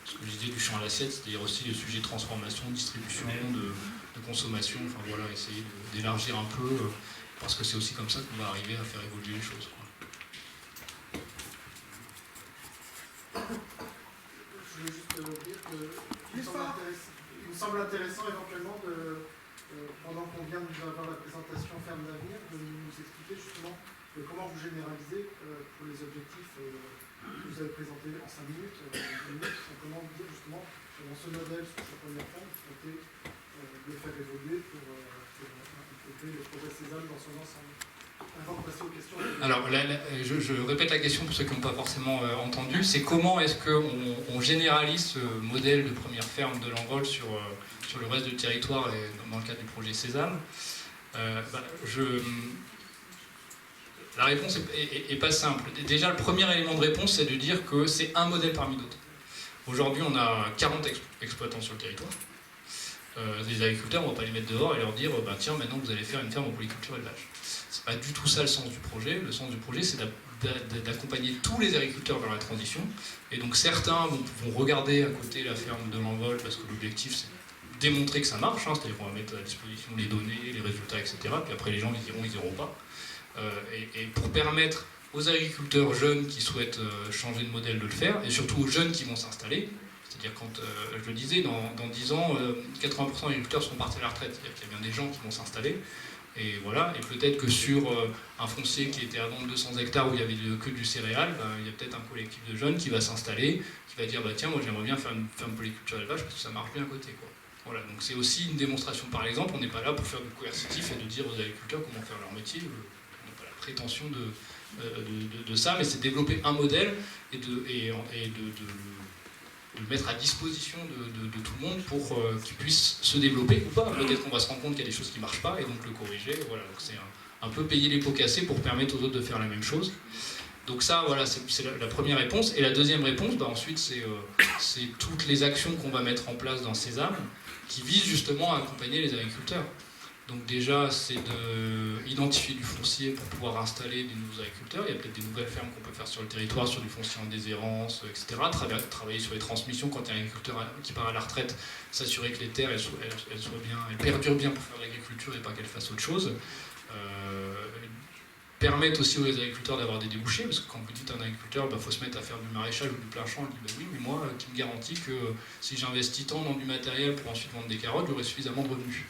Ce que je disais du champ à l'assiette, c'est-à-dire aussi les sujets de transformation, de distribution, de consommation, enfin voilà, essayer d'élargir un peu, parce que c'est aussi comme ça qu'on va arriver à faire évoluer les choses, quoi. Je voulais juste dire qu'il me semble intéressant éventuellement pendant qu'on vient de avoir la présentation Ferme d'Avenir, de nous expliquer justement comment vous généralisez pour les objectifs que vous avez présentés en 5 minutes, comment vous dire justement dans ce modèle, sur cette première ferme, vous souhaitez le faire évoluer pour développer le projet Sésame dans son ensemble. Avant de passer aux questions. Alors, je répète la question pour ceux qui n'ont pas forcément entendu, c'est comment est-ce qu'on généralise ce modèle de première ferme de l'Envol sur le reste du territoire et dans le cadre du projet Sésame. La réponse est pas simple. Déjà, le premier élément de réponse, c'est de dire que c'est un modèle parmi d'autres. Aujourd'hui, on a 40 exploitants sur le territoire. Les agriculteurs, on ne va pas les mettre dehors et leur dire tiens, maintenant vous allez faire une ferme en polyculture élevage. C'est pas du tout ça le sens du projet. Le sens du projet, c'est d'accompagner tous les agriculteurs vers la transition. Et donc certains vont regarder à côté la ferme de l'Envol parce que l'objectif, c'est démontrer que ça marche, c'est-à-dire qu'on va mettre à disposition les données, les résultats, etc. Puis après, les gens, ils iront pas. Et pour permettre aux agriculteurs jeunes qui souhaitent changer de modèle de le faire, et surtout aux jeunes qui vont s'installer, c'est-à-dire quand, je le disais, dans 10 ans, 80% des agriculteurs seront partis à la retraite, c'est-à-dire qu'il y a bien des gens qui vont s'installer, et voilà, et peut-être que sur un foncier qui était avant 200 hectares où il n'y avait que du céréal, il y a peut-être un collectif de jeunes qui va s'installer, qui va dire tiens, moi j'aimerais bien faire une ferme polyculture élevage parce que ça marche bien à côté, quoi. Voilà, donc c'est aussi une démonstration par exemple, on n'est pas là pour faire du coercitif et de dire aux agriculteurs comment faire leur métier, on n'a pas la prétention de ça, mais c'est développer un modèle et de le mettre à disposition de tout le monde pour qu'il puisse se développer ou pas. Peut-être qu'on va se rendre compte qu'il y a des choses qui ne marchent pas et donc le corriger. Voilà, donc c'est un peu payer les pots cassés pour permettre aux autres de faire la même chose. Donc ça, voilà, c'est la première réponse. Et la deuxième réponse, ensuite, c'est toutes les actions qu'on va mettre en place dans Sésame qui visent justement à accompagner les agriculteurs. Donc déjà, c'est d'identifier du foncier pour pouvoir installer des nouveaux agriculteurs. Il y a peut-être des nouvelles fermes qu'on peut faire sur le territoire, sur du foncier en déshérence, etc. Travailler sur les transmissions quand il y a un agriculteur qui part à la retraite, s'assurer que les terres elles perdurent bien pour faire de l'agriculture et pas qu'elles fassent autre chose. Permettre aussi aux agriculteurs d'avoir des débouchés, parce que quand vous dites à un agriculteur il faut se mettre à faire du maraîchage ou du plein champ, il dit oui, mais moi, qui me garantit que si j'investis tant dans du matériel pour ensuite vendre des carottes, j'aurai suffisamment de revenus.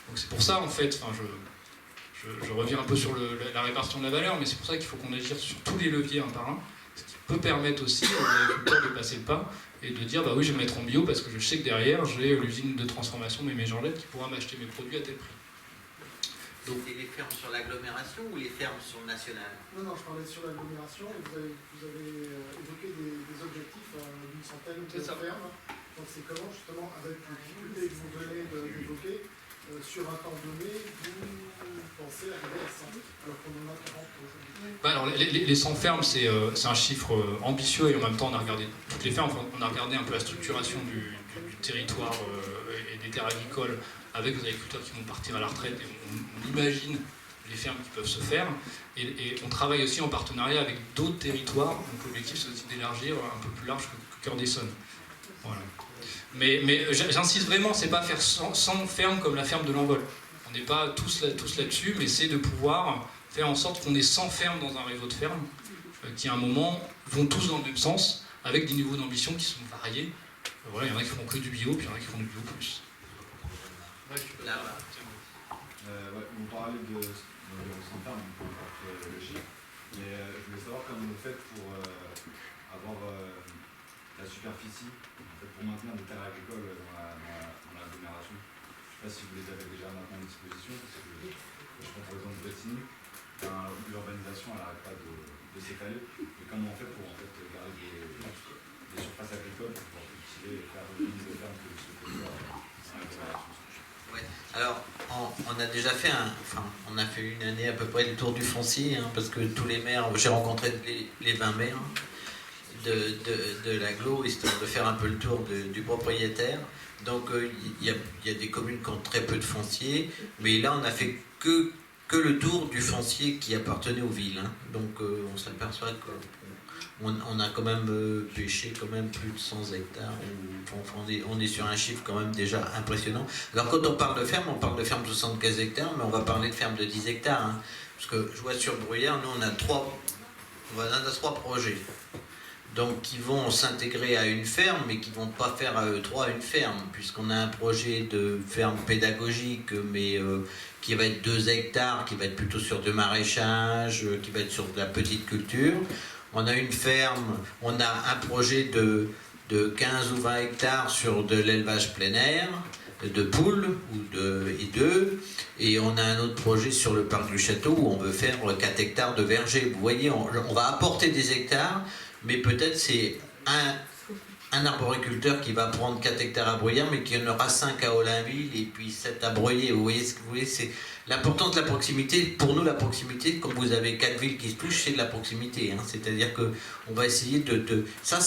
Donc c'est pour ça, en fait, je reviens un peu sur la répartition de la valeur, mais c'est pour ça qu'il faut qu'on agisse sur tous les leviers un par un, ce qui peut permettre aussi aux agriculteurs de passer le pas et de dire bah oui, je vais mettre en bio parce que je sais que derrière j'ai l'usine de transformation de mes Jorlette qui pourra m'acheter mes produits à tel prix. Donc, c'est les fermes sur l'agglomération ou les fermes sur le national? Non, je parlais sur l'agglomération. Vous avez évoqué des objectifs d'une centaine de fermes. Donc c'est comment justement, avec les difficultés que vous venez d'évoquer, sur un temps donné, vous pensez arriver à 100 alors qu'on en a 40 aujourd'hui? Alors, les 100 fermes, c'est un chiffre ambitieux et en même temps on a regardé toutes les fermes, on a regardé un peu la structuration du territoire et des terres agricoles avec les agriculteurs qui vont partir à la retraite et on imagine les fermes qui peuvent se faire et on travaille aussi en partenariat avec d'autres territoires, donc l'objectif c'est aussi d'élargir un peu plus large que Cœur d'Essonne. Voilà. Mais j'insiste vraiment, c'est pas faire 100 fermes comme la ferme de l'Envol. On n'est pas tous là-dessus, mais c'est de pouvoir faire en sorte qu'on ait 100 fermes dans un réseau de fermes qui à un moment vont tous dans le même sens, avec des niveaux d'ambition qui sont variés. Voilà, il y en a qui feront que du bio, puis il y en a qui feront du bio plus. Là-bas. Vous parlez de 100 fermes, peu importe le chiffre, mais je voulais savoir comment vous faites pour avoir la superficie, en fait, pour maintenir des terres agricoles dans l'agglomération. Je ne sais pas si vous les avez déjà maintenant à disposition, parce que je prends par exemple Bretigny, l'urbanisation n'arrête pas de s'étaler. Et comment on fait pour en fait, garder des surfaces agricoles pour pouvoir cultiver et faire des fermes que ce qu'on voit dans l'agglomération? Ouais. Alors, on a déjà fait on a fait une année à peu près le tour du foncier, hein, parce que tous les maires, j'ai rencontré les 20 maires de l'agglo, histoire de faire un peu le tour du propriétaire. Donc, il y a des communes qui ont très peu de foncier, mais là, on a fait que le tour du foncier qui appartenait aux villes. Hein. Donc, on s'aperçoit qu'on a quand même pêché quand même plus de 100 hectares. On est sur un chiffre quand même déjà impressionnant. Alors quand on parle de ferme de 75 hectares, mais on va parler de ferme de 10 hectares. Hein, parce que je vois sur Bruyères, nous on a trois projets. Donc qui vont s'intégrer à une ferme, mais qui ne vont pas faire à eux trois une ferme, puisqu'on a un projet de ferme pédagogique, mais qui va être 2 hectares, qui va être plutôt sur du maraîchage, qui va être sur de la petite culture. On a une ferme, on a un projet de 15 ou 20 hectares sur de l'élevage plein air, de poules et d'œufs, et on a un autre projet sur le parc du château où on veut faire 4 hectares de verger. Vous voyez, on va apporter des hectares, mais peut-être c'est un arboriculteur qui va prendre 4 hectares à Bruyères, mais qui en aura 5 à Ollainville et puis 7 à Breuillé. Vous voyez ce que vous voulez, c'est l'importance de la proximité. Pour nous, la proximité, quand vous avez 4 villes qui se touchent, c'est de la proximité. Hein. C'est-à-dire qu'on va essayer ça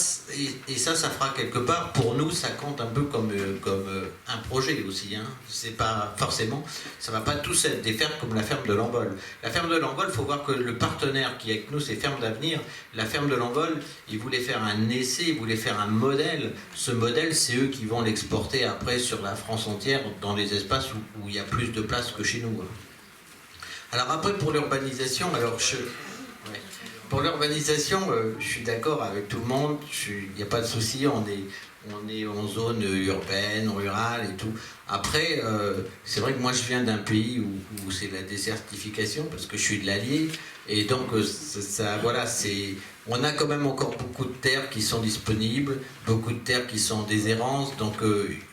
fera quelque part, pour nous, ça compte un peu comme un projet aussi. Hein. C'est pas forcément, ça va pas tous être des fermes comme la ferme de l'Envol. La ferme de l'Envol, il faut voir que le partenaire qui est avec nous, c'est Ferme d'Avenir. La ferme de l'Envol, ils voulaient faire un essai, ils voulaient faire un modèle. Ce modèle, c'est eux qui vont l'exporter après sur la France entière, dans les espaces où il y a plus de place que chez nous. Alors après, pour l'urbanisation, pour l'urbanisation, je suis d'accord avec tout le monde, il n'y a pas de souci, on est en zone urbaine, rurale et tout. Après, c'est vrai que moi je viens d'un pays où c'est la désertification, parce que je suis de l'Allier, et donc on a quand même encore beaucoup de terres qui sont disponibles, beaucoup de terres qui sont en déshérence, donc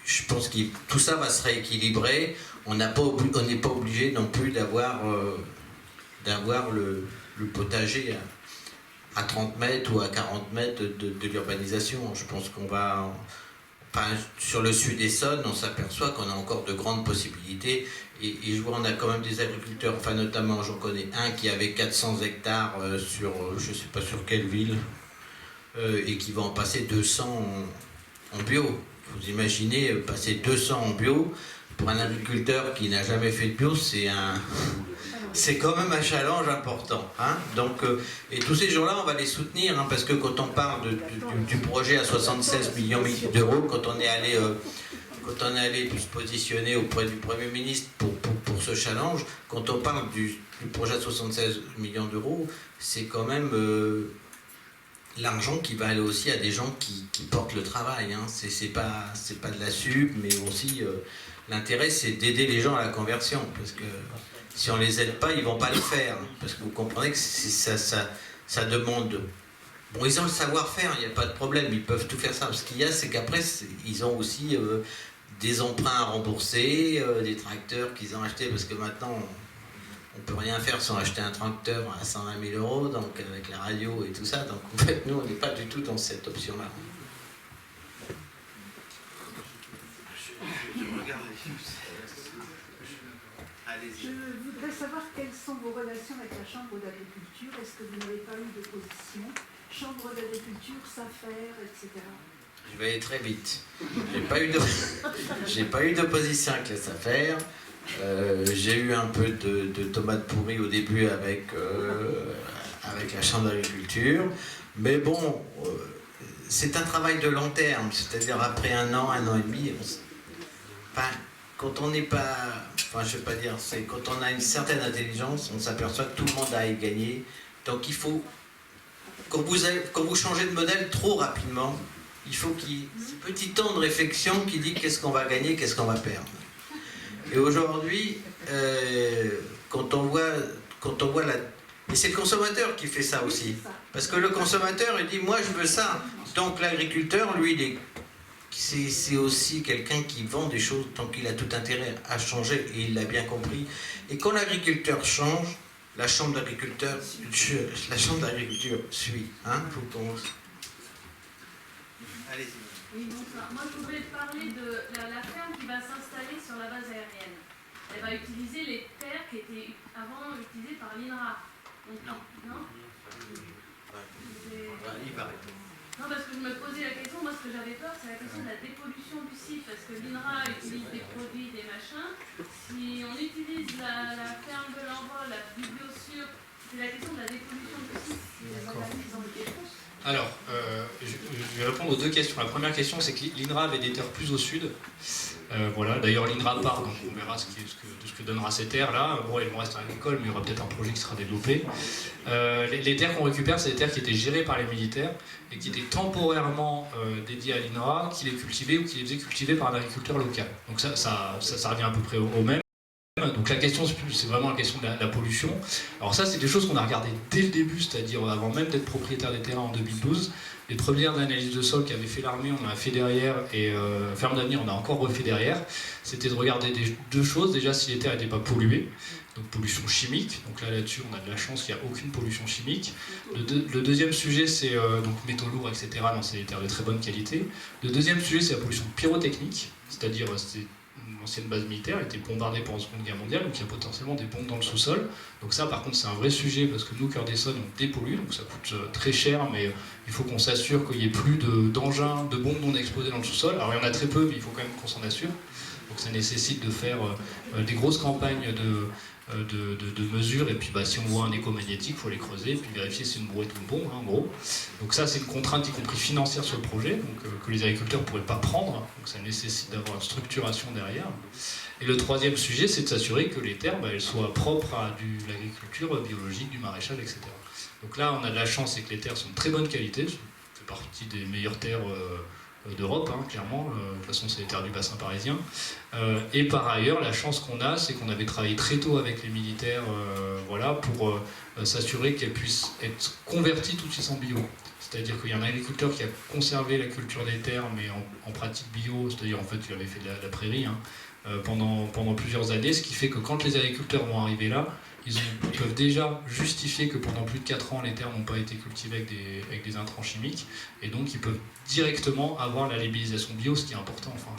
je pense que tout ça va se rééquilibrer. On n'est pas obligé non plus d'avoir le potager à 30 mètres ou à 40 mètres de l'urbanisation. Je pense qu'on va... sur le sud Essonne, on s'aperçoit qu'on a encore de grandes possibilités. Et je vois, on a quand même des agriculteurs, notamment j'en connais un qui avait 400 hectares sur, je ne sais pas sur quelle ville, et qui va en passer 200 en bio. Vous imaginez passer 200 en bio, pour un agriculteur qui n'a jamais fait de bio, c'est quand même un challenge important. Hein. Donc, et tous ces gens-là, on va les soutenir, hein, parce que quand on parle du projet à 76 millions d'euros, quand on est allé se positionner auprès du Premier ministre pour ce challenge, quand on parle du projet à 76 millions d'euros, c'est quand même l'argent qui va aller aussi à des gens qui portent le travail. Hein. C'est pas de la sub, mais aussi l'intérêt, c'est d'aider les gens à la conversion, parce que si on les aide pas, ils vont pas le faire, parce que vous comprenez que ça demande Bon, ils ont le savoir-faire, il n'y a pas de problème, ils peuvent tout faire ça. Ce qu'il y a, c'est qu'après, ils ont aussi des emprunts à rembourser, des tracteurs qu'ils ont achetés, parce que maintenant, on ne peut rien faire sans acheter un tracteur à 120 000 €, donc avec la radio et tout ça. Donc en fait, nous, on n'est pas du tout dans cette option-là. Je voudrais savoir quelles sont vos relations avec la Chambre d'agriculture. Est-ce que vous n'avez pas eu d'opposition? Chambre d'agriculture, SAFER, etc. Je vais aller très vite. J'ai pas eu d'opposition avec les affaires. J'ai eu un peu de tomates pourries au début avec la Chambre d'agriculture. Mais bon, c'est un travail de long terme. C'est-à-dire après un an et demi, quand on n'est pas... Enfin, je ne vais pas dire, c'est quand on a une certaine intelligence, on s'aperçoit que tout le monde a à y gagner. Donc il faut... Quand vous changez de modèle trop rapidement, il faut qu'il y ait ce petit temps de réflexion qui dit qu'est-ce qu'on va gagner, qu'est-ce qu'on va perdre. Et aujourd'hui, quand on voit la... Et c'est le consommateur qui fait ça aussi. Parce que le consommateur, il dit, moi je veux ça. Donc l'agriculteur, lui, c'est aussi quelqu'un qui vend des choses, donc il a tout intérêt à changer, et il l'a bien compris. Et quand l'agriculteur change, la Chambre d'agriculture suit. Hein, Allez-y. Oui, bonsoir. Moi, je voudrais parler de la ferme qui va s'installer sur la base aérienne. Elle va utiliser les terres qui étaient avant utilisées par l'INRA. Non. Non Il paraît. Non, parce que je me posais la question, moi ce que j'avais peur, c'est la question de la dépollution du site, parce que l'INRA utilise des produits, des machins. Si on utilise la ferme de l'envol, la biosure, c'est la question de la dépollution du site. Si les organismes ont des réponses. Alors, je vais répondre aux deux questions. La première question, c'est que l'INRA avait des terres plus au sud. Voilà. D'ailleurs, l'INRA part, donc on verra ce que donnera ces terres-là. Bon, il me reste un école, mais il y aura peut-être un projet qui sera développé. Les terres qu'on récupère, c'est des terres qui étaient gérées par les militaires et qui étaient temporairement dédiées à l'INRA, qui les cultivaient ou qui les faisaient cultiver par un agriculteur local. Donc ça revient à peu près au même. Donc la question, c'est vraiment la question de la pollution. Alors ça, c'est des choses qu'on a regardées dès le début, c'est-à-dire avant même d'être propriétaire des terrains en 2012. Les premières analyses de sol qu'avait fait l'armée, on en a fait derrière, et Ferme d'Avenir, on a encore refait derrière. C'était de regarder deux choses. Déjà, si les terres n'étaient pas polluées, donc pollution chimique. Donc là-dessus, on a de la chance qu'il n'y a aucune pollution chimique. Le deuxième sujet, c'est donc métaux lourds, etc. dans ces terres de très bonne qualité. Le deuxième sujet, c'est la pollution pyrotechnique, c'est-à-dire c'est une ancienne base militaire, elle était bombardée pendant la Seconde Guerre mondiale, donc il y a potentiellement des bombes dans le sous-sol. Donc ça, par contre, c'est un vrai sujet, parce que nous, Cœur d'Essonne, on dépollue, donc ça coûte très cher, mais il faut qu'on s'assure qu'il n'y ait plus d'engins, de bombes non explosées dans le sous-sol. Alors il y en a très peu, mais il faut quand même qu'on s'en assure. Donc ça nécessite de faire des grosses campagnes de mesures, et puis si on voit un écho magnétique, il faut les creuser, puis vérifier si c'est une brouette ou une bombe, hein, en gros. Donc ça, c'est une contrainte, y compris financière sur le projet, donc, que les agriculteurs ne pourraient pas prendre, donc ça nécessite d'avoir une structuration derrière. Et le troisième sujet, c'est de s'assurer que les terres, elles soient propres à l'agriculture biologique, du maraîchage, etc. Donc là, on a de la chance, c'est que les terres sont de très bonne qualité, ça fait partie des meilleures terres d'Europe, hein, clairement. De toute façon, c'est les terres du bassin parisien. Et par ailleurs, la chance qu'on a, c'est qu'on avait travaillé très tôt avec les militaires voilà, pour s'assurer qu'elles puissent être converties tout de suite en bio. C'est-à-dire qu'il y a un agriculteur qui a conservé la culture des terres, mais en pratique bio, c'est-à-dire en fait il avait fait de la prairie hein, pendant plusieurs années, ce qui fait que quand les agriculteurs vont arriver là, ils peuvent déjà justifier que pendant plus de 4 ans, les terres n'ont pas été cultivées avec des intrants chimiques, et donc ils peuvent directement avoir la labellisation bio, ce qui est important enfin,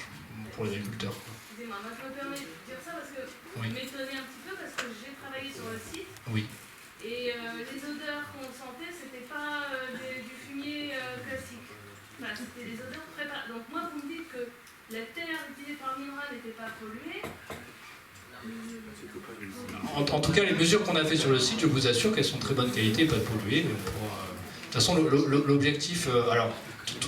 pour les agriculteurs. Excusez-moi, moi je me permets de dire ça parce que Oui. je m'étonnais un petit peu parce que j'ai travaillé sur le site. Oui. Et les odeurs qu'on sentait, c'était pas du fumier classique. Enfin, c'était des odeurs préparées. Donc moi, vous me dites que la terre utilisée par l'INRA n'était pas polluée. En tout cas, les mesures qu'on a fait sur le site, je vous assure qu'elles sont de très bonne qualité, pas polluées. De toute façon, l'objectif, alors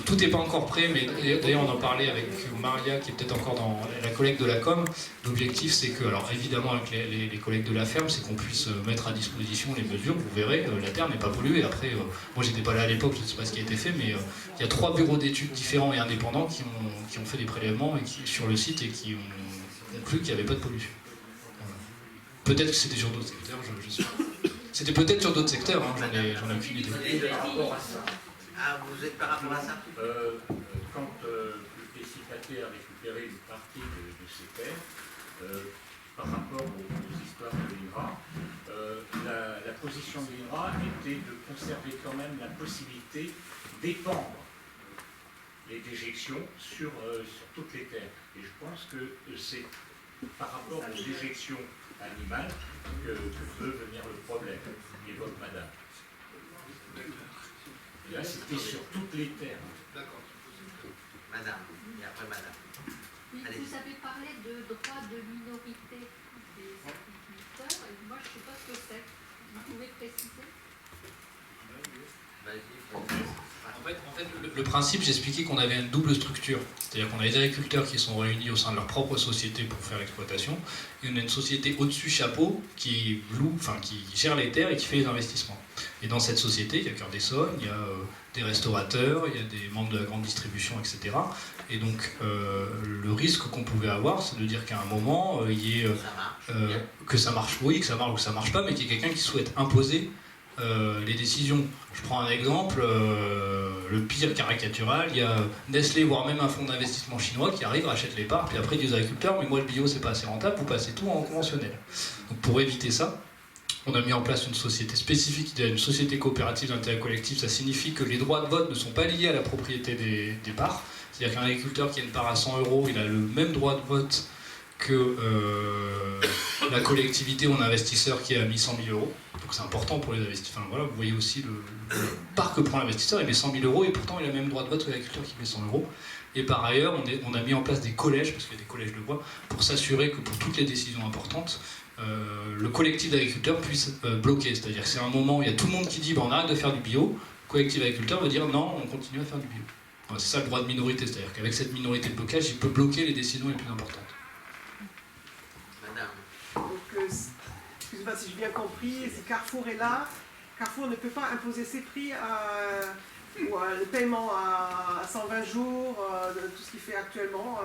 tout n'est pas encore prêt, mais d'ailleurs on en parlait avec Maria, qui est peut-être encore dans la collecte de la com. L'objectif, c'est que, alors évidemment avec les collègues de la ferme, c'est qu'on puisse mettre à disposition les mesures. Vous verrez, la terre n'est pas polluée. Après, moi j'étais pas là à l'époque, je ne sais pas ce qui a été fait, mais il y a 3 bureaux d'études différents et indépendants qui ont fait des prélèvements sur le site et qui ont conclu qu'il n'y avait pas de pollution. Peut-être que c'était sur d'autres secteurs, je sais pas. C'était peut-être sur d'autres secteurs, hein, j'en ai aucune idée. Ah, vous êtes par rapport à ça? Quand le décipitateur a récupéré une partie de ses terres, par rapport aux histoires de l'INRA, la position de l'INRA était de conserver quand même la possibilité d'épandre les déjections sur toutes les terres. Et je pense que c'est par rapport aux déjections animales que peut venir le problème, évoque madame. Et là, c'était sur toutes les terres. D'accord. Madame, et après madame. Vous avez parlé de droit de minorité des agriculteurs, et moi je ne sais pas ce que c'est. Vous pouvez préciser? En fait, le principe, j'expliquais qu'on avait une double structure. C'est-à-dire qu'on a les agriculteurs qui sont réunis au sein de leur propre société pour faire l'exploitation, et on a une société au-dessus chapeau qui loue, enfin qui gère les terres et qui fait les investissements. Et dans cette société, il y a Cœur d'Essonne, il y a des restaurateurs, il y a des membres de la grande distribution, etc. Et donc, le risque qu'on pouvait avoir, c'est de dire qu'à un moment, il y ait que ça marche, oui, que ça marche ou que ça marche pas, mais qu'il y ait quelqu'un qui souhaite imposer les décisions. Je prends un exemple, le pire caricatural, il y a Nestlé, voire même un fonds d'investissement chinois qui arrive, rachète les parts, puis après ils disent aux agriculteurs, mais moi le bio c'est pas assez rentable, vous passez tout en conventionnel. Donc pour éviter ça, on a mis en place une société spécifique, une société coopérative d'intérêt collectif. Ça signifie que les droits de vote ne sont pas liés à la propriété des parts. C'est-à-dire qu'un agriculteur qui a une part à 100 €, il a le même droit de vote que la collectivité ou un investisseur qui a mis 100 000 €. Donc c'est important pour les investisseurs. Enfin, voilà, vous voyez aussi le part que prend l'investisseur, il met 100 000 € et pourtant il a le même droit de vote que l'agriculteur qui met 100 €. Et par ailleurs, on a mis en place des collèges, parce qu'il y a des collèges de bois, pour s'assurer que pour toutes les décisions importantes, le collectif d'agriculteurs puisse bloquer. C'est-à-dire que c'est un moment où il y a tout le monde qui dit on arrête de faire du bio, le collectif d'agriculteurs veut dire non, on continue à faire du bio. Voilà, c'est ça le droit de minorité, c'est-à-dire qu'avec cette minorité de blocage, il peut bloquer les décisions les plus importantes. Donc, excusez-moi si j'ai bien compris, si Carrefour est là, Carrefour ne peut pas imposer ses prix ou le paiement à 120 jours, de tout ce qu'il fait actuellement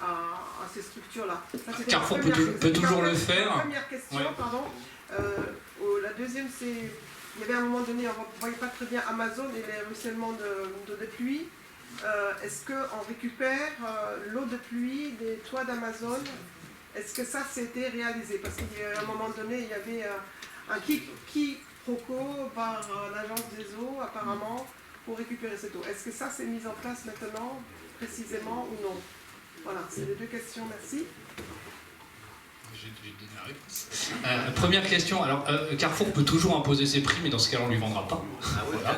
à ces structures-là. Carrefour peut toujours le faire. La première question, ouais. Pardon. La deuxième, c'est, il y avait à un moment donné, on ne voyait pas très bien Amazon et les ruissellements de pluie. Est-ce qu'on récupère l'eau de pluie des toits d'Amazon? Est-ce que ça s'était réalisé? Parce qu'à un moment donné, il y avait un quiproquo par l'agence des eaux, apparemment, pour récupérer cette eau. Est-ce que ça s'est mis en place maintenant, précisément, ou non? Voilà, c'est les deux questions, merci. J'ai donné la réponse. Première question, alors Carrefour peut toujours imposer ses prix, mais dans ce cas-là, on ne lui vendra pas. Ah oui, voilà.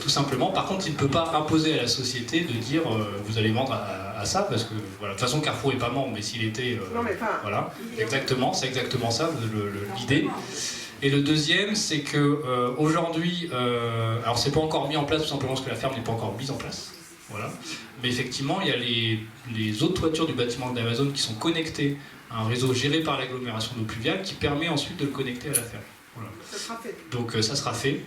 Tout simplement. Par contre, il ne peut pas imposer à la société de dire vous allez vendre à ça, parce que voilà. De toute façon, Carrefour n'est pas membre, mais s'il était. Non, mais pas. Voilà, exactement, c'est exactement ça l'idée. Et le deuxième, c'est que aujourd'hui, alors c'est pas encore mis en place, tout simplement parce que la ferme n'est pas encore mise en place. Voilà. Mais effectivement, il y a les autres toitures du bâtiment d'Amazon qui sont connectées à un réseau géré par l'agglomération d'eau pluviale qui permet ensuite de le connecter à la ferme. Voilà. Ça sera fait. Donc ça sera fait.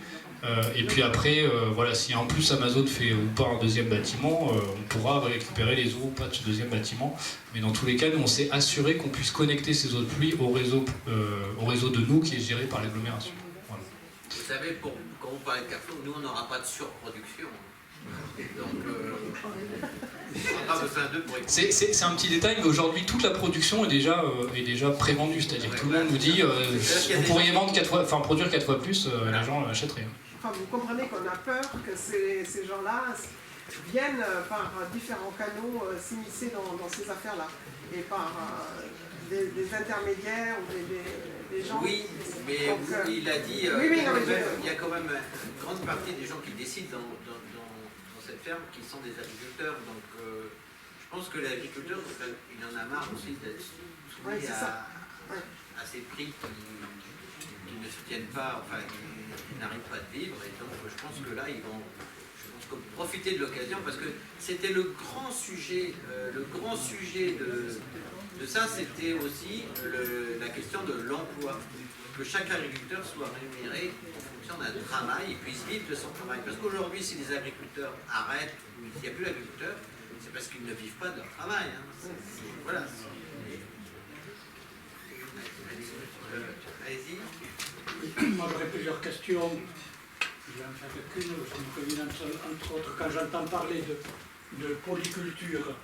Et puis après, voilà, si en plus Amazon fait ou pas un deuxième bâtiment, on pourra récupérer les eaux ou pas de ce deuxième bâtiment. Mais dans tous les cas, nous on s'est assuré qu'on puisse connecter ces eaux de pluie au réseau de nous qui est géré par l'agglomération. Voilà. Vous savez, quand vous parlez de Carrefour, nous on n'aura pas de surproduction. Donc, on n'a pas besoin d'eux pour écouter. C'est un petit détail, mais aujourd'hui toute la production est déjà prévendue. C'est-à-dire que tout le monde nous dit vous pourriez vendre produire 4 fois plus, les gens l'achèteraient. Enfin, vous comprenez qu'on a peur que ces gens-là viennent par différents canaux s'immiscer dans ces affaires-là et par des intermédiaires ou des gens. Oui, mais donc, il a dit il y a quand même une grande partie des gens qui décident dans cette ferme qui sont des agriculteurs. Donc je pense que l'agriculteur, il en a marre aussi d'être soumis à ces prix qui ne se tiennent pas, enfin qui n'arrivent pas de vivre. Et donc je pense que là, ils vont profiter de l'occasion parce que c'était le grand sujet de ça, c'était aussi la question de l'emploi. Que chaque agriculteur soit rémunéré en fonction d'un travail et puisse vivre de son travail. Parce qu'aujourd'hui, si les agriculteurs arrêtent, ou s'il n'y a plus d'agriculteurs, c'est parce qu'ils ne vivent pas de leur travail. Hein. Voilà. Allez-y. Moi, j'aurais plusieurs questions. il en fait qu'une, entre autres, quand j'entends parler de polyculture,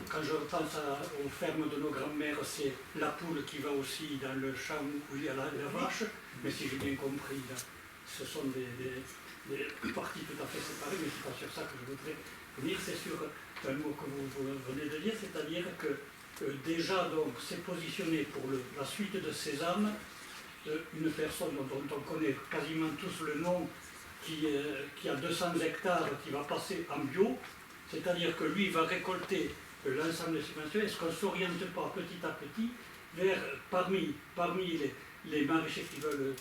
quand je pense aux fermes de nos grands-mères, c'est la poule qui va aussi dans le champ où il y a la vache, mais si j'ai bien compris, là, ce sont des parties tout à fait séparées, mais c'est pas sur ça que je voudrais venir, c'est sur un mot que vous venez de dire, c'est-à-dire que déjà donc c'est positionné pour la suite de Sésame, une personne dont on connaît quasiment tous le nom, qui a 200 hectares, qui va passer en bio, c'est-à-dire que lui va récolter l'ensemble des subventions. Est-ce qu'on ne s'oriente pas petit à petit vers, parmi les maraîchers qui veulent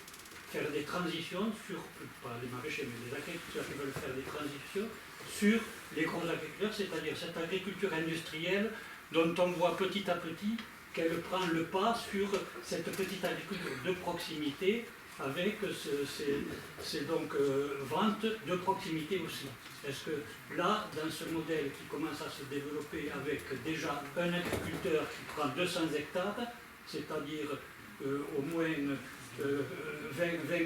faire des transitions sur, pas les maraîchers, mais les agriculteurs qui veulent faire des transitions sur les gros agriculteurs, c'est-à-dire cette agriculture industrielle dont on voit petit à petit qu'elle prend le pas sur cette petite agriculture de proximité avec ces ventes de proximité aussi. Est-ce que là, dans ce modèle qui commence à se développer avec déjà un agriculteur qui prend 200 hectares, c'est-à-dire au moins 20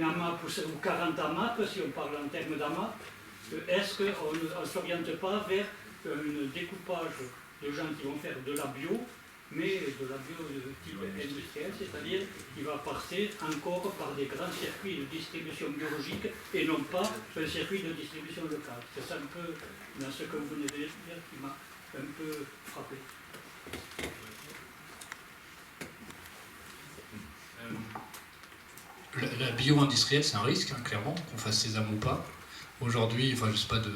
AMAP ou 40 AMAP, si on parle en termes d'AMAP, est-ce qu'on ne s'oriente pas vers un découpage de gens qui vont faire de la bio, mais de la bio de type industriel, c'est-à-dire qui va passer encore par des grands circuits de distribution biologique et non pas un circuit de distribution locale. C'est ça un peu, dans ce que vous venez de dire, qui m'a un peu frappé. La bio-industrielle, c'est un risque, hein, clairement, qu'on fasse Sésame ou pas. Aujourd'hui, enfin, je ne sais pas de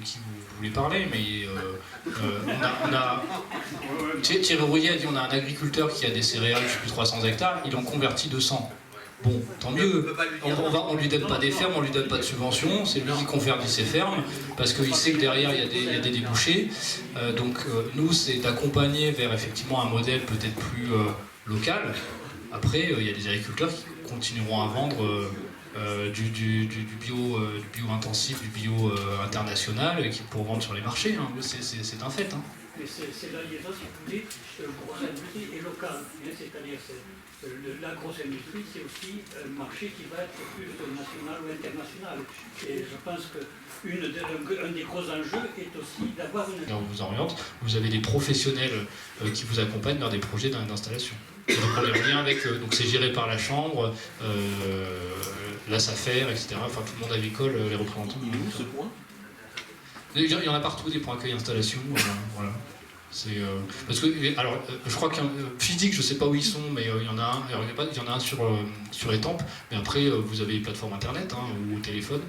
qui vous voulez parler, mais Thierry Rouillet a dit on a un agriculteur qui a des céréales sur plus de 300 hectares, il en convertit 200. Bon, tant mieux. On ne lui donne pas des fermes, on ne lui donne pas de subventions, c'est lui qui convertit ses fermes, parce qu'il sait que derrière, il y a des débouchés. Donc, nous, c'est d'accompagner vers effectivement un modèle peut-être plus local. Après, il y a des agriculteurs qui continueront à vendre du bio intensif, du bio international, pour vendre sur les marchés. Hein. C'est un fait. Hein. Mais c'est la liaison, si vous voulez, grosse industrie et locale. C'est-à-dire la grosse industrie, c'est aussi un marché qui va être plus national ou international. Et je pense que un des gros enjeux est aussi d'avoir une... On vous oriente, vous avez des professionnels qui vous accompagnent dans des projets d'installation. Donc on est en lien avec eux. Donc c'est géré par la Chambre, la SAFER, etc. Enfin tout le monde agricole, les représentants. Il est où ce point ? Il y en a partout des points accueil installation. Voilà. Parce que, alors, je crois qu'un physique, je ne sais pas où ils sont, mais il y en a un. Alors, il y en a un sur Étampes, mais après vous avez les plateformes internet ou au téléphone.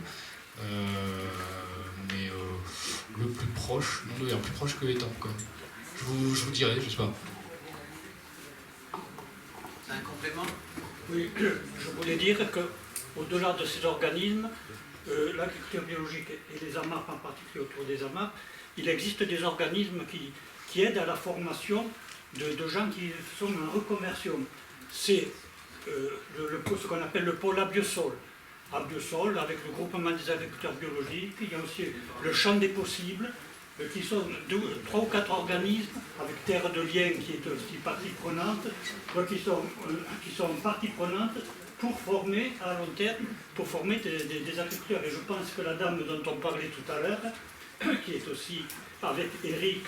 Mais le plus proche, non, il y a plus proche que Étampes quand même. Je vous dirai, je sais pas. C'est un complément ? Oui, je voulais dire qu'au-delà de ces organismes, l'agriculture biologique et les AMAP en particulier autour des AMAP, il existe des organismes qui aident à la formation de gens qui sont en reconversion. C'est ce qu'on appelle le pôle Abiosol. Abiosol, avec le groupement des agriculteurs biologiques, il y a aussi le champ des possibles, qui sont 3 ou 4 organismes, avec Terre de Liens qui est aussi partie prenante, qui sont partie prenante pour former à long terme, pour former des agriculteurs. Et je pense que la dame dont on parlait tout à l'heure, qui est aussi avec Eric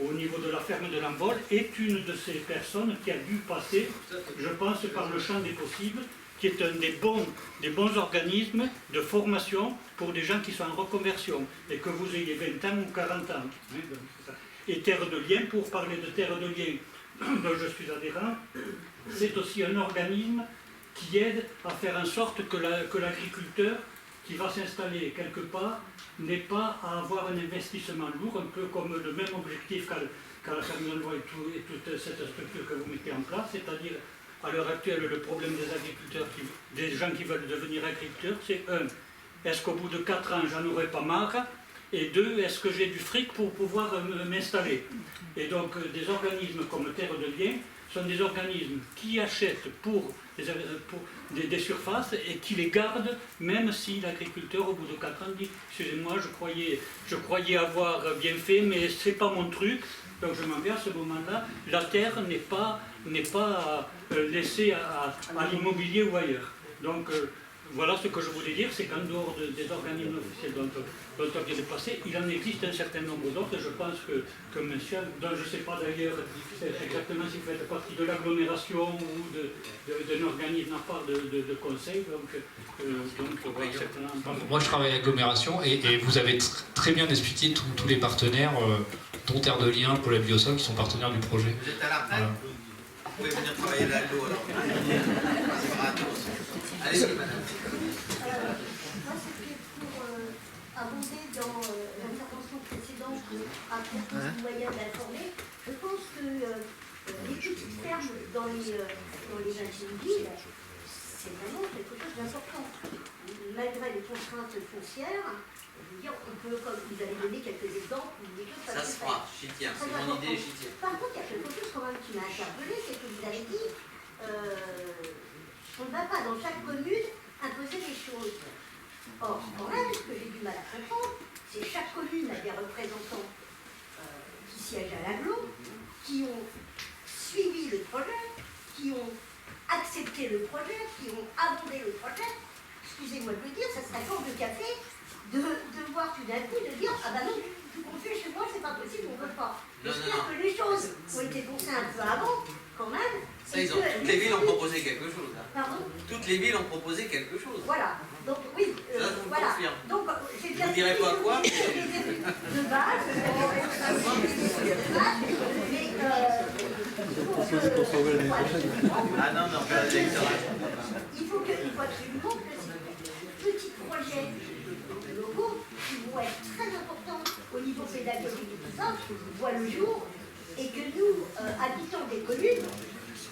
au niveau de la ferme de l'Envol, est une de ces personnes qui a dû passer, je pense, par le champ des possibles, qui est un des bons organismes de formation pour des gens qui sont en reconversion, et que vous ayez 20 ans ou 40 ans. Et Terre de Liens, pour parler de Terre de Liens, dont je suis adhérent, c'est aussi un organisme qui aide à faire en sorte que l'agriculteur qui va s'installer quelque part n'ait pas à avoir un investissement lourd, un peu comme le même objectif qu'a la ferme d'Envol et toute cette structure que vous mettez en place, c'est-à-dire à l'heure actuelle le problème des agriculteurs, des gens qui veulent devenir agriculteurs, c'est 1. Est-ce qu'au bout de 4 ans j'en aurai pas marre? Et 2. Est-ce que j'ai du fric pour pouvoir m'installer? Et donc des organismes comme Terre de Liens sont des organismes qui achètent pour des surfaces et qui les gardent, même si l'agriculteur, au bout de 4 ans, dit « Excusez-moi, je croyais avoir bien fait, mais c'est pas mon truc, donc je m'en vais. » À ce moment-là, la terre n'est pas laissée à l'immobilier ou ailleurs. Donc voilà ce que je voulais dire, c'est qu'en dehors des organismes officiels dont on vient de passer, il en existe un certain nombre d'autres. Je pense que monsieur, dont je ne sais pas d'ailleurs exactement s'il fait partie de l'agglomération ou d'un organisme à part de conseil, donc voilà, certainement. Moi je travaille à l'agglomération et vous avez très bien expliqué tous les partenaires, dont Terre de Liens, Pôle Biosol, qui sont partenaires du projet. Vous êtes à la retraite, vous pouvez venir travailler à l'aglo alors. Allez-y, madame. Moi, c'était pour abonder dans l'intervention précédente à propos du moyen d'informer. Je pense que les petites fermes dans les intimes villes, c'est vraiment quelque chose d'important. Malgré les contraintes foncières, je veux dire, on peut, comme vous avez donné quelques exemples, ça se fera, j'y tiens, c'est mon idée, j'y tiens. Par contre, il y a quelque chose quand même qui m'a interpellé, c'est que vous avez dit on ne va pas dans chaque commune imposer des choses. Or, quand même, ce que j'ai du mal à comprendre, c'est que chaque commune a des représentants qui siègent à l'agglo, qui ont suivi le projet, qui ont accepté le projet, qui ont abondé le projet. Excusez-moi de le dire, ça serait fort de café de voir tout d'un coup, de dire ah ben non, tout qu'on fait chez moi, c'est pas possible, on ne veut pas. J'espère que les choses ont été pensées un peu avant, quand même. Ça, toutes les villes ont proposé quelque chose. Hein. Pardon ? Toutes les villes ont proposé quelque chose. Voilà. Donc, oui, voilà. Donc, j'ai bien. Vous ne direz pas quoi de base, ah non, non, pas l'électorat. Il faut absolument que ces petits projets locaux qui vont être très importants au niveau pédagogique et tout ça voient le jour et que nous, habitants des communes,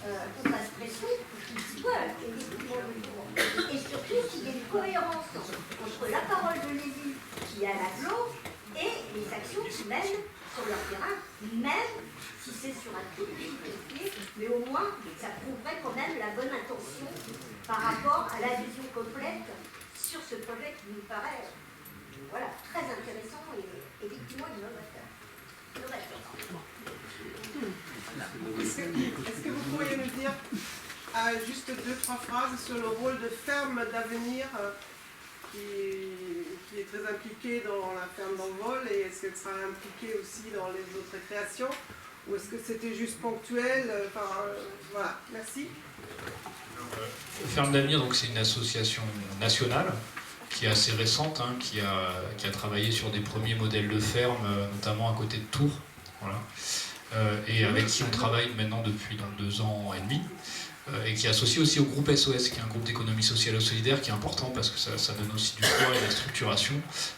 on fasse pression pour qu'ils s'y voient effectivement le jour. Et surtout qu'il y ait une cohérence entre la parole de l'élu qui est à l'agglo et les actions qu'ils mènent sur leur terrain, même si c'est sur un tout petit dossier, mais au moins ça prouverait quand même la bonne intention par rapport à la vision complète sur ce projet qui nous paraît voilà, très intéressant et effectivement innovateur. Est-ce que vous pourriez nous dire juste 2-3 phrases sur le rôle de ferme d'avenir qui est très impliquée dans la ferme d'Envol et est-ce qu'elle sera impliquée aussi dans les autres créations ou est-ce que c'était juste ponctuel voilà, merci. Ferme d'avenir, donc c'est une association nationale qui est assez récente, hein, qui a travaillé sur des premiers modèles de ferme, notamment à côté de Tours, voilà, et avec qui on travaille maintenant depuis 2 ans et demi, et qui est associé aussi au groupe SOS, qui est un groupe d'économie sociale et solidaire, qui est important parce que ça donne aussi du poids et de la structuration.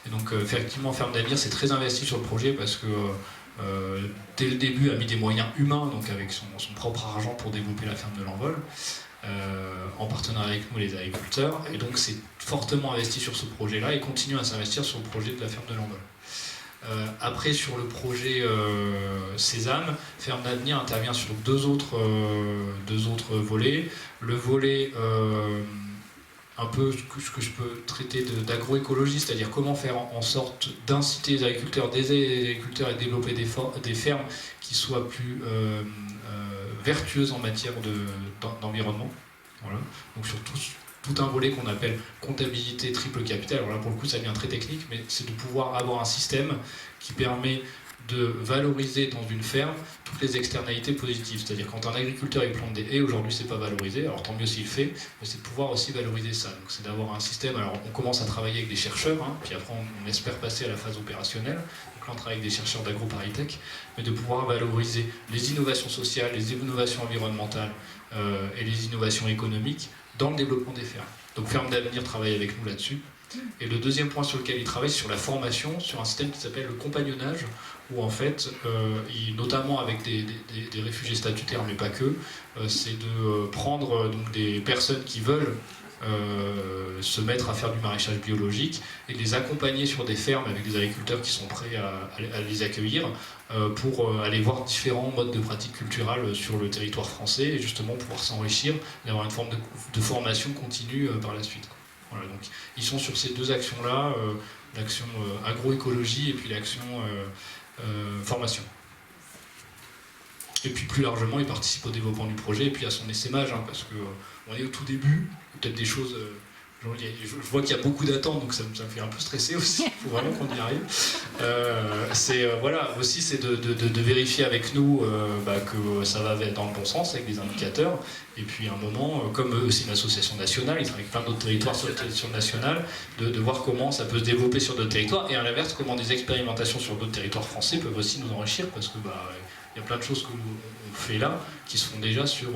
Et donc effectivement, Ferme d'avenir, c'est très investi sur le projet parce que dès le début a mis des moyens humains, donc avec son propre argent pour développer la ferme de l'Envol. En partenariat avec nous les agriculteurs, et donc c'est fortement investi sur ce projet-là et continue à s'investir sur le projet de la ferme de l'Envol. Après, sur le projet Sésame, Ferme d'avenir intervient sur deux autres volets. Le volet un peu ce que je peux traiter d'agroécologie, c'est-à-dire comment faire en sorte d'inciter les agriculteurs, d'aider les agriculteurs et développer des fermes qui soient plus vertueuses en matière d'environnement. Voilà. Donc sur tout un volet qu'on appelle comptabilité triple capital. Alors là pour le coup ça devient très technique, mais c'est de pouvoir avoir un système qui permet de valoriser dans une ferme toutes les externalités positives. C'est-à-dire quand un agriculteur il plante des haies, aujourd'hui c'est pas valorisé, alors tant mieux s'il le fait, mais c'est de pouvoir aussi valoriser ça. Donc c'est d'avoir un système, alors on commence à travailler avec des chercheurs, hein, puis après on espère passer à la phase opérationnelle. Donc là on travaille avec des chercheurs d'AgroParisTech, mais de pouvoir valoriser les innovations sociales, les innovations environnementales et les innovations économiques dans le développement des fermes. Donc Ferme d'avenir travaille avec nous là-dessus. Et le deuxième point sur lequel il travaille, c'est sur la formation, sur un système qui s'appelle le compagnonnage, où en fait, notamment avec des réfugiés statutaires, mais pas que, c'est de prendre donc, des personnes qui veulent se mettre à faire du maraîchage biologique et de les accompagner sur des fermes avec des agriculteurs qui sont prêts à les accueillir pour aller voir différents modes de pratique culturelle sur le territoire français et justement pouvoir s'enrichir et avoir une forme de formation continue par la suite. Voilà, donc ils sont sur ces deux actions-là, l'action agroécologie et puis l'action formation. Et puis plus largement, ils participent au développement du projet et puis à son essaimage, hein, parce qu'on est au tout début, peut-être des choses Je vois qu'il y a beaucoup d'attentes, donc ça me fait un peu stresser aussi. Il faut vraiment qu'on y arrive. Voilà, aussi, c'est de vérifier avec nous que ça va dans le bon sens avec les indicateurs. Et puis à un moment, comme aussi une association nationale, ils travaillent avec plein d'autres territoires sur la télévision nationale, de voir comment ça peut se développer sur d'autres territoires. Et à l'inverse, comment des expérimentations sur d'autres territoires français peuvent aussi nous enrichir, parce que il y a plein de choses qu'on fait là qui se font déjà sur